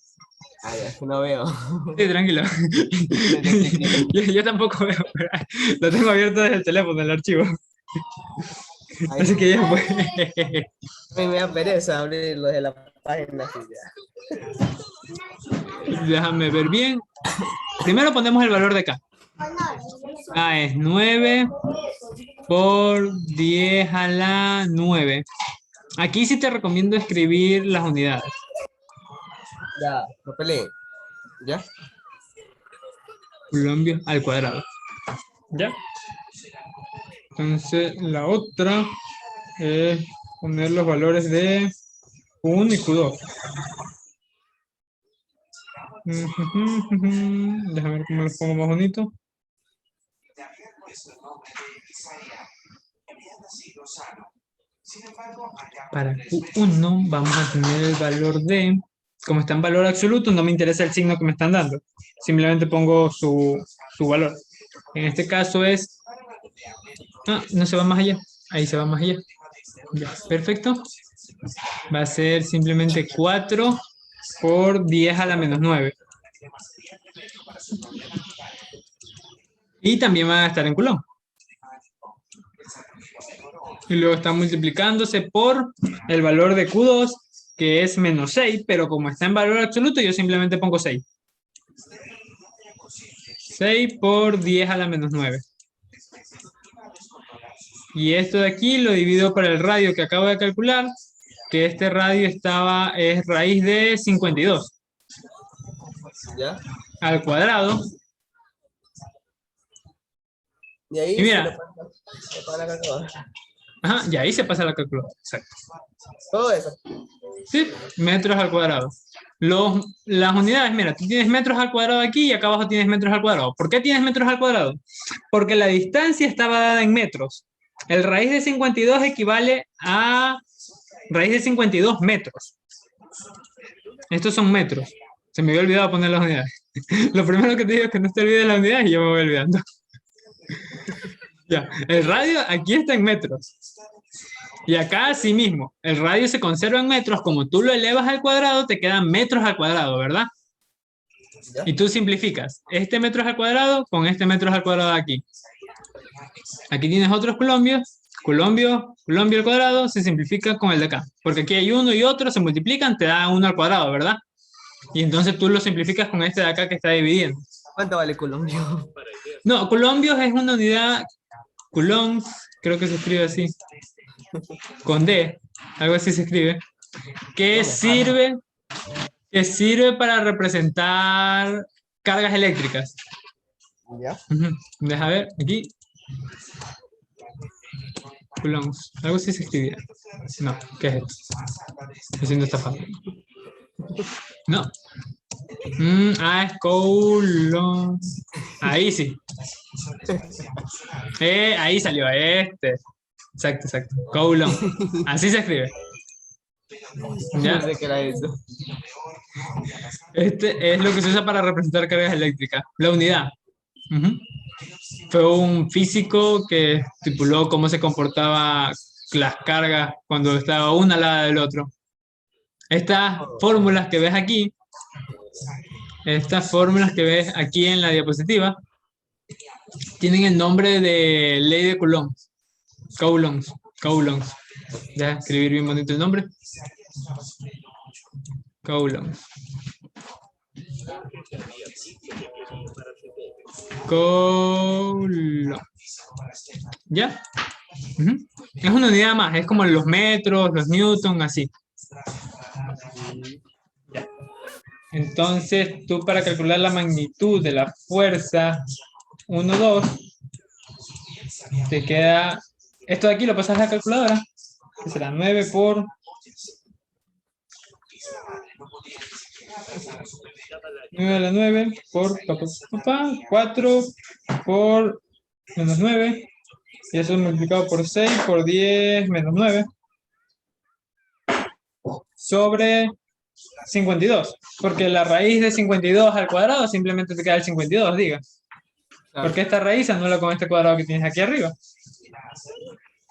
Ya, es que no veo. Sí, tranquilo. Yo tampoco veo, pero lo tengo abierto desde el teléfono, el archivo. Ahí. Así que ya fue. A mí me da pereza abrirlo de la página así ya. Déjame ver bien. Primero ponemos el valor de K. K es 9 por 10 a la 9. Aquí sí te recomiendo escribir las unidades. Ya, no peleen. ¿Ya? Colombia al cuadrado. ¿Ya? Entonces la otra es poner los valores de Q1 y Q2. Déjame ver cómo los pongo más bonito. Para Q1 vamos a tener el valor de, como está en valor absoluto, no me interesa el signo que me están dando. Simplemente pongo su valor. En este caso es, no se va más allá. Ahí se va más allá. Ya, perfecto. Va a ser simplemente 4 por 10 a la menos 9. Y también va a estar en Coulomb. Y luego está multiplicándose por el valor de Q2, que es menos 6, pero como está en valor absoluto, yo simplemente pongo 6. 6 por 10 a la menos 9. Y esto de aquí lo divido por el radio que acabo de calcular, que este radio es raíz de 52. ¿Ya? Al cuadrado. Y ahí Y mira, se para la calculadora. ajá, y ahí se pasa la calculadora. Exacto. Todo eso. Sí, metros al cuadrado. Las unidades, mira, tú tienes metros al cuadrado aquí y acá abajo tienes metros al cuadrado. ¿Por qué tienes metros al cuadrado? Porque la distancia estaba dada en metros. El raíz de 52 equivale a raíz de 52 metros. Estos son metros. Se me había olvidado poner las unidades. Lo primero que te digo es que no te olvides las unidades y yo me voy olvidando. Ya, el radio aquí está en metros. Y acá así mismo, el radio se conserva en metros, como tú lo elevas al cuadrado, te quedan metros al cuadrado, ¿verdad? ¿Ya? Y tú simplificas este metros al cuadrado con este metros al cuadrado de aquí. Aquí tienes otros colombios, colombio al cuadrado se simplifica con el de acá, porque aquí hay uno y otro, se multiplican, te da uno al cuadrado, ¿verdad? Y entonces tú lo simplificas con este de acá que está dividiendo. ¿Cuánto vale Colombio? No, colombios es una unidad, coulomb, creo que se escribe así, con D, algo así se escribe, que No me para. que sirve para representar cargas eléctricas. ¿Ya? Ujú. Deja ver, aquí. Coulombs. Algo así se escribía. No, ¿qué es esto? Estoy haciendo esta falta. No. Es Coulomb. Ahí sí. Ahí salió este. Exacto, exacto. Coulomb. Así se escribe. ¿Ya? No sé qué era eso. Este es lo que se usa para representar cargas eléctricas. La unidad. Ujú. Fue un físico que estipuló cómo se comportaban las cargas cuando estaba una al lado del otro. Estas fórmulas que ves aquí, en la diapositiva, tienen el nombre de ley de Coulomb. Coulomb. Ya, escribir bien bonito el nombre. Coulomb. Coulomb. ¿Ya? Ujú. Es una unidad más, es como los metros, los newton, así. Entonces, tú para calcular la magnitud de la fuerza 1, 2, te queda... Esto de aquí lo pasas a la calculadora, que será 9 por... 9 a la 9 por 4 por menos 9, y eso multiplicado por 6 por 10 menos 9, sobre 52, porque la raíz de 52 al cuadrado simplemente te queda el 52, diga. Claro. Porque esta raíz anula con este cuadrado que tienes aquí arriba.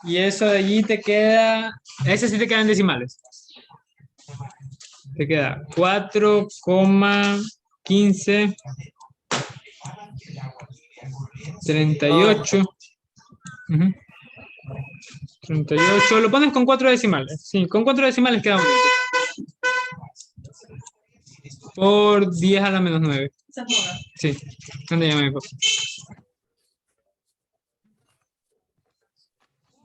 Y eso de allí te queda, ese sí te quedan decimales. Te queda 4,15 38. Ujú. 38, lo pones con 4 decimales. Sí, con 4 decimales queda bonito. Por 10 a la menos 9. Sí, ¿dónde llama mi papá?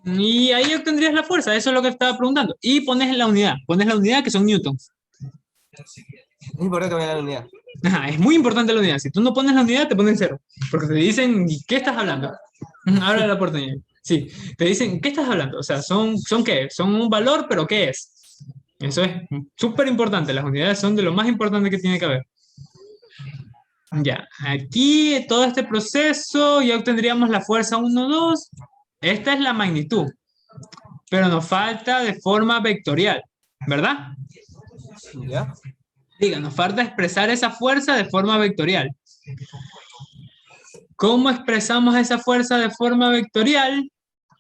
Y ahí obtendrías la fuerza, eso es lo que estaba preguntando. Y pones la unidad que son newtons. Es importante poner la unidad. Ajá, es muy importante la unidad. Si tú no pones la unidad, te ponen 0. Porque te dicen, ¿qué estás hablando? Abre la oportunidad. Sí, te dicen, ¿qué estás hablando? O sea, ¿son qué? Son un valor, pero ¿qué es? Eso es súper importante. Las unidades son de lo más importante que tiene que haber. Ya, aquí todo este proceso ya obtendríamos la fuerza 1, 2. Esta es la magnitud. Pero nos falta de forma vectorial, ¿verdad? ¿Ya? Diga, nos falta expresar esa fuerza de forma vectorial. ¿Cómo expresamos esa fuerza de forma vectorial?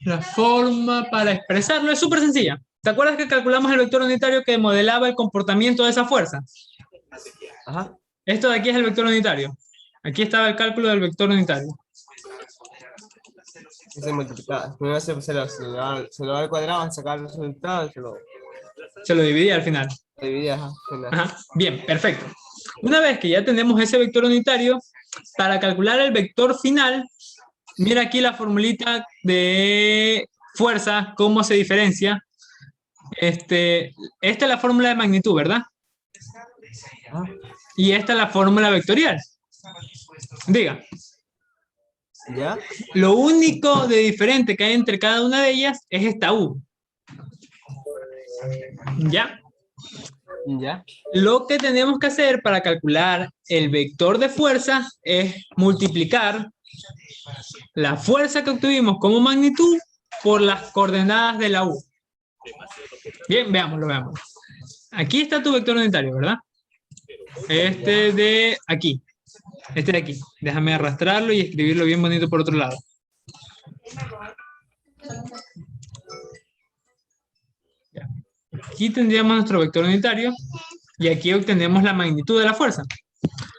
La forma para expresarlo es súper sencilla. ¿Te acuerdas que calculamos el vector unitario que modelaba el comportamiento de esa fuerza? Ajá. Esto de aquí es el vector unitario. Aquí estaba el cálculo del vector unitario. Y se multiplica. Primero se lo da al cuadrado, sacar el resultado y Se lo dividí al final. se divide. Ajá. Ajá. Bien, perfecto. Una vez que ya tenemos ese vector unitario, para calcular el vector final, mira aquí la formulita de fuerza, cómo se diferencia. Esta es la fórmula de magnitud, ¿verdad? Ajá. Y esta es la fórmula vectorial. Diga, ¿Ya? lo único de diferente que hay entre cada una de ellas es esta U. ¿Ya? ¿Ya? Lo que tenemos que hacer para calcular el vector de fuerza es multiplicar la fuerza que obtuvimos como magnitud por las coordenadas de la U. Bien, veámoslo. Aquí está tu vector unitario, ¿verdad? Este de aquí. Este de aquí. Déjame arrastrarlo y escribirlo bien bonito por otro lado. Ya. Aquí tendríamos nuestro vector unitario y aquí obtenemos la magnitud de la fuerza.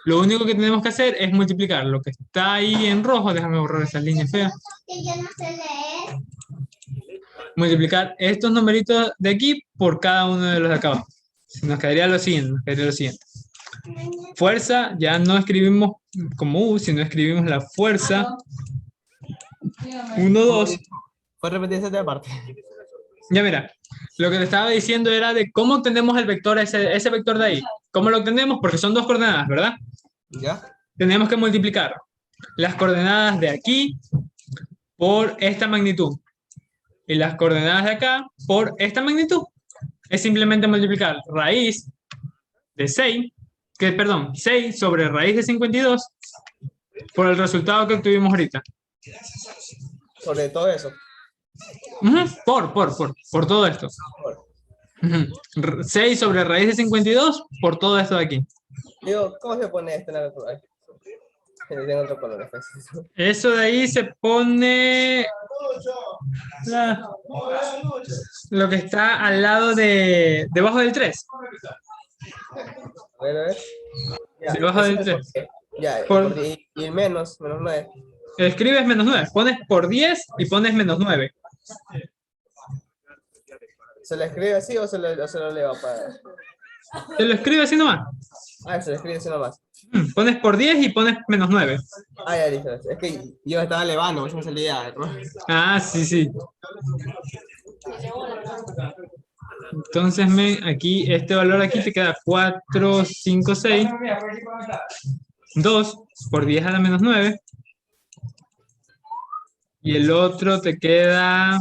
Lo único que tenemos que hacer es multiplicar lo que está ahí en rojo. Déjame borrar esas líneas feas. Multiplicar estos numeritos de aquí por cada uno de los de acá abajo. Nos quedaría lo siguiente. Fuerza, ya no escribimos como U, sino escribimos la fuerza 1, 2. ¿Puedes repetir esa parte? Ya mira, Lo que te estaba diciendo era de cómo obtenemos el vector, ese vector de ahí. ¿Cómo lo obtenemos? Porque son dos coordenadas, ¿verdad? ¿Ya? Tenemos que multiplicar las coordenadas de aquí por esta magnitud. Y las coordenadas de acá por esta magnitud. Es simplemente multiplicar raíz de 6, perdón, 6 sobre raíz de 52 por el resultado que obtuvimos ahorita. Sobre todo eso. Ujú, por todo esto. Ujú. 6 sobre raíz de 52 por todo esto de aquí. Digo, ¿cómo se pone esto en la natural? Tengo otro color. Pues. Eso de ahí se pone lo que está al lado debajo del 3. A ver. Ya, Debajo del eso 3. Ya, Por- y el menos 9. Escribes menos 9. Pones por 10 y pones menos 9. ¿Se lo escribe así o se lo leo para...? Te lo escribes así nomás. Ah, se lo escribe así nomás. Pones por 10 y pones menos 9. Ah, ya, listo. Es que yo estaba elevando, por eso me salía error. Ah, sí, sí. Entonces, aquí, este valor aquí te queda 4, 5, 6. 2 por 10 a la menos 9. Y el otro te queda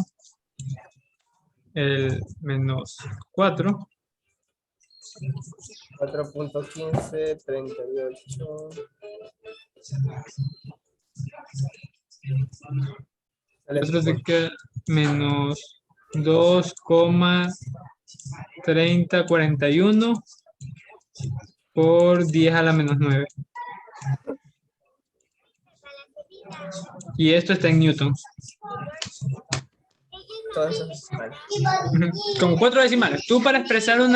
el menos 4. 4.15, 38. El otro te queda menos 2,3041 por 10 a la menos 9. Y esto está en newtons. Todo eso es mal. Con 4 decimales. Tú para expresar un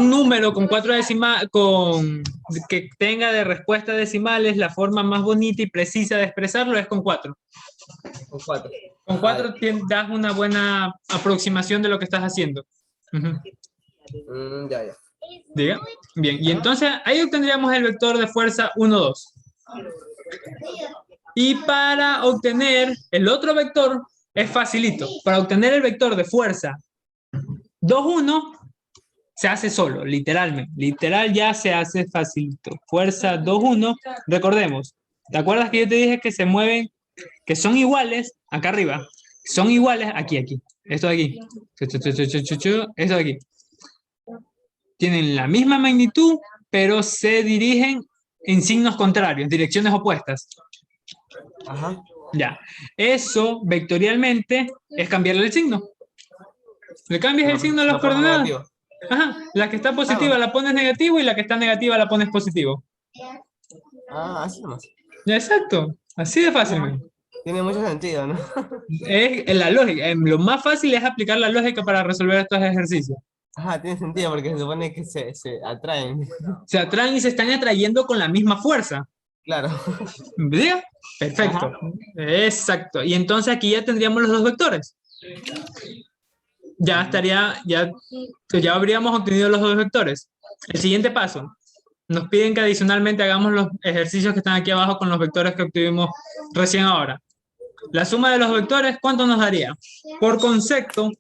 número con 4 decimales, que tenga de respuesta decimales, la forma más bonita y precisa de expresarlo es con 4. Con 4. Con 4 das una buena aproximación de lo que estás haciendo. Ujú. Ya. Diga. Bien, y entonces ahí obtendríamos el vector de fuerza 1, 2. Y para obtener el otro vector es facilito. Para obtener el vector de fuerza 2, 1 se hace solo, literalmente. Literal ya se hace facilito. Fuerza 2, 1. Recordemos, ¿te acuerdas que yo te dije que se mueven, que son iguales acá arriba? Son iguales aquí. Esto de aquí. Esto de aquí. Tienen la misma magnitud, pero se dirigen en signos contrarios, direcciones opuestas. Ajá. Ya. Eso, vectorialmente, es cambiarle el signo. Le cambias el signo a las coordenadas. Ajá. La que está positiva la pones negativo y la que está negativa la pones positivo. Ah, así nomás. Ya, exacto. Así de fácil. Tiene mucho sentido, ¿no? Es la lógica. Lo más fácil es aplicar la lógica para resolver estos ejercicios. Ajá, tiene sentido porque se supone que se atraen. Se atraen y se están atrayendo con la misma fuerza. Claro. ¿Bien? Perfecto. Ajá. Exacto. Y entonces aquí ya tendríamos los dos vectores. Ya estaría, ya habríamos obtenido los dos vectores. El siguiente paso. Nos piden que adicionalmente hagamos los ejercicios que están aquí abajo con los vectores que obtuvimos recién ahora. La suma de los vectores, ¿cuánto nos daría? Por concepto,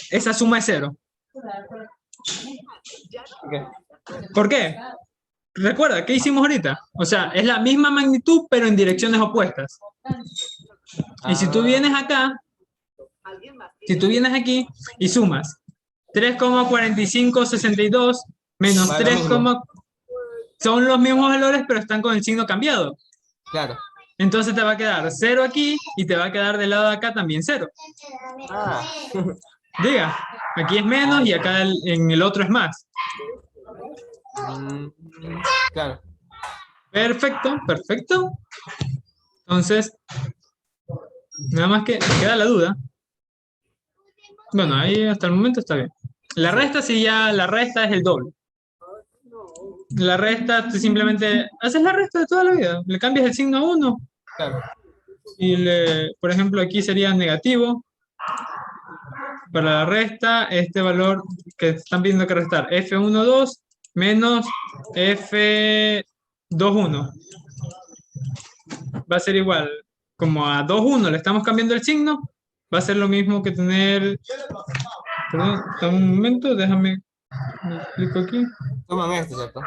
esa suma es 0. Okay. ¿Por qué? Recuerda, ¿qué hicimos ahorita? O sea, es la misma magnitud, pero en direcciones opuestas. Y si tú vienes acá, si tú vienes aquí y sumas 3,4562 menos Vale, 3, son los mismos valores, pero están con el signo cambiado. Claro. Entonces te va a quedar 0 aquí y te va a quedar del lado de acá también 0. Ah. Diga, aquí es menos y acá en el otro es más. Claro. Perfecto, perfecto. Entonces, nada más que queda la duda. Bueno, ahí hasta el momento está bien. La resta, sí, ya la resta es el doble. La resta, tú simplemente haces la resta de toda la vida. Le cambias el signo a 1. Claro. Y por ejemplo, aquí sería negativo. Para la resta, este valor que están viendo que restar, F12 menos F21. Va a ser igual, como a 2,1 le estamos cambiando el signo, va a ser lo mismo que tener... Perdón, dame un momento, déjame... Me explico aquí. Toman esto, ¿cierto?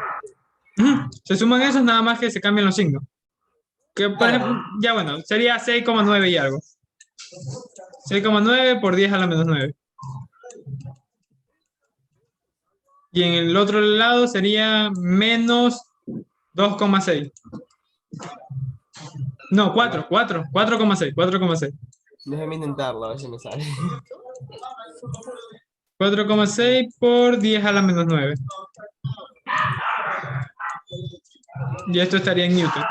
Ujú, se suman esos, nada más que se cambian los signos. Que, por ejemplo, ya bueno, sería 6,9 y algo. 6,9 por 10 a la menos 9. Y en el otro lado sería menos 2,6. No, 4,6, 4,6. Déjame intentarlo, a ver si me sale. 4,6 por 10 a la menos 9. Y esto estaría en Newton.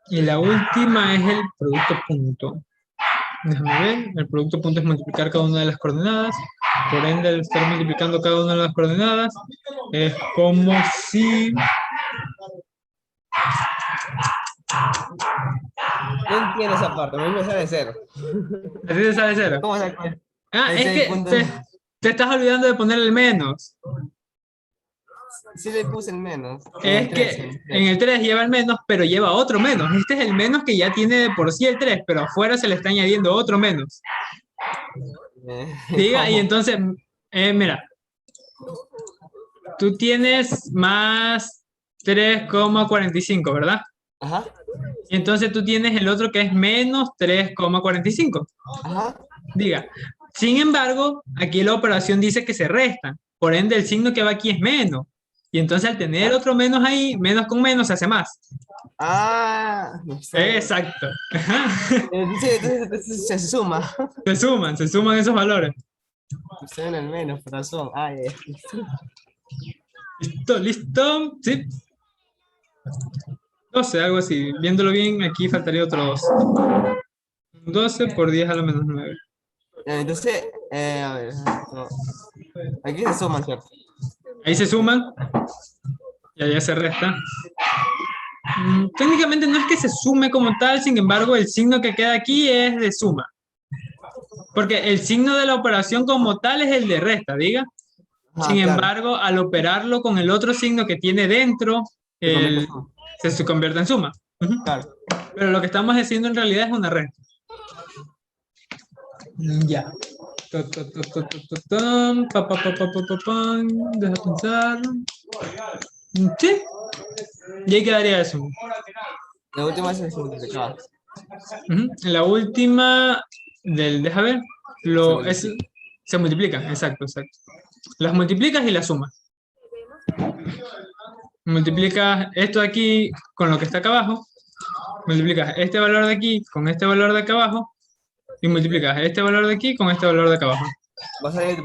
Y la última es el producto punto. Déjame ver, el producto punto es multiplicar cada una de las coordenadas. Por ende, al estar multiplicando cada una de las coordenadas, es como si... No entiendo esa parte, a mí me sale 0. ¿Así te sale cero? ¿Cómo se cuenta? Ah, El es que 6 punto- te estás olvidando de poner el menos. Sí le puse el menos. Es que en el 3 lleva el menos, pero lleva otro menos. Este es el menos que ya tiene de por sí el 3, pero afuera se le está añadiendo otro menos. Diga, y ¿Cómo? entonces, mira, tú tienes más 3,45, ¿verdad? Ajá, Y entonces tú tienes el otro que es menos 3,45. ajá. Diga, sin embargo, aquí la operación dice que se restan. Por ende, el signo que va aquí es menos. Y entonces al tener ¿Ah? otro menos ahí, menos con menos se hace más. Ah, no sé. Exacto. Dice, entonces se suma. Se suman esos valores. Puse en el menos, por razón. Ah, ya. Listo, listo. Sí. 12, algo así. Viéndolo bien, aquí faltaría otro 2. 12 por 10 a la menos 9. Entonces, a ver. No. Aquí se suman, ¿cierto? Ahí se suman y allá se resta. Técnicamente no es que se sume como tal, sin embargo, el signo que queda aquí es de suma. Porque el signo de la operación como tal es el de resta, diga. Sin Ah, claro. embargo, al operarlo con el otro signo que tiene dentro, Se convierte en suma. se convierte en suma. Ujú. Claro. Pero lo que estamos haciendo en realidad es una resta. Ya. Tam, pam. Deja pensar. Sí. Y ahí quedaría eso. La última vez se multiplicaba. Ujú. La última deja ver, Se se multiplican, exacto. Las multiplicas y las sumas. Multiplicas esto de aquí con lo que está acá abajo, multiplicas este valor de aquí con este valor de acá abajo, y multiplicas este valor de aquí con este valor de acá abajo. Van a salir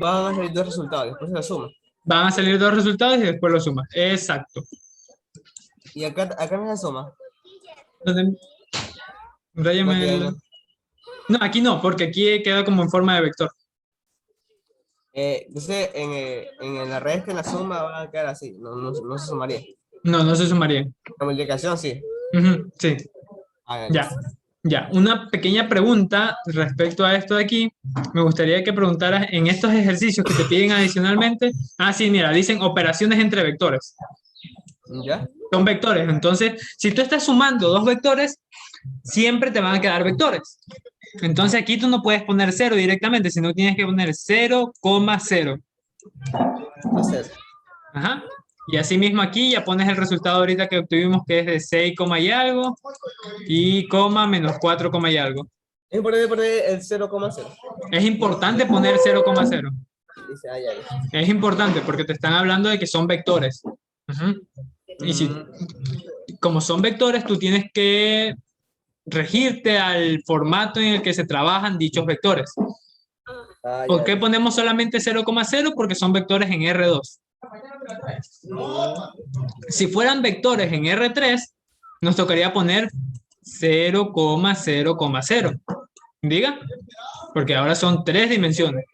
dos resultados, después se la suma. Van a salir dos resultados y después los sumas. Exacto. Y acá no se suma. Entonces, No, rayame que el... no. No, aquí no, porque aquí queda como en forma de vector. Entonces, en la resta, en la suma, va a quedar así. No se sumaría. No, no se sumaría. La multiplicación, sí. Ujú, sí. Ah, ya, Ya, listo. ya. Una pequeña pregunta respecto a esto de aquí. Me gustaría que preguntaras en estos ejercicios que te piden adicionalmente. Ah, sí, mira, dicen operaciones entre vectores. ¿Ya? Son vectores. Entonces, si tú estás sumando dos vectores, siempre te van a quedar vectores. Entonces aquí tú no puedes poner 0 directamente, sino tienes que poner 0,0. Va a ser. Ajá. Y así mismo aquí ya pones el resultado ahorita que obtuvimos, que es de 6, y algo, y coma menos 4, y algo. Es importante poner el 0,0. Es importante poner 0,0. Dice, ah, ya, listo. Es importante porque te están hablando de que son vectores. Ujú. Y si, como son vectores, tú tienes que regirte al formato en el que se trabajan dichos vectores. Ah, ¿Por ya, qué ya. ponemos solamente 0,0? Porque son vectores en R2. Si fueran vectores en R3, nos tocaría poner 0,0,0. Diga, porque ahora son 3 dimensiones.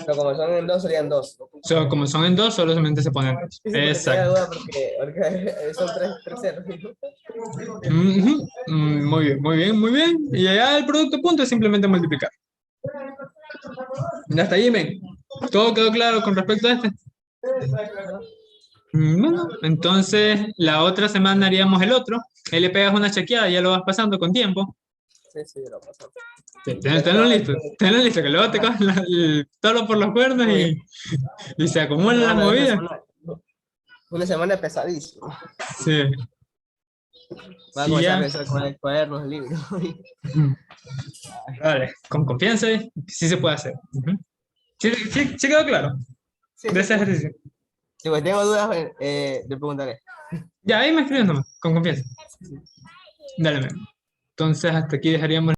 Pero como son en 2, serían 2. Como son en 2, solamente se ponen 2. Sí, sí, porque tenía Exacto. duda porque son 3 ceros. Ujú. Muy bien, muy bien, muy bien. Y allá el producto punto es simplemente multiplicar. Ya está, Jimen. ¿Todo quedó claro con respecto a este? Bueno, entonces la otra semana haríamos el otro. Ahí le pegas una chequeada, ya lo vas pasando con tiempo. Sí, lo pasó. Sí, tenlo listo, que luego te cogen el toro por los cuernos y se acumulan las movidas. Una semana pesadísima. Sí, Va a sí, comenzar a ya. revisar con el cuaderno, el libro. Vale, con confianza, sí se puede hacer. Ujú. Sí, sí, sí quedó claro Sí, de sí, ese sí. ejercicio. Si pues tengo dudas, le preguntaré. Ya, ahí me escribes nomás, con confianza. Dale, men. Entonces, hasta aquí dejaríamos.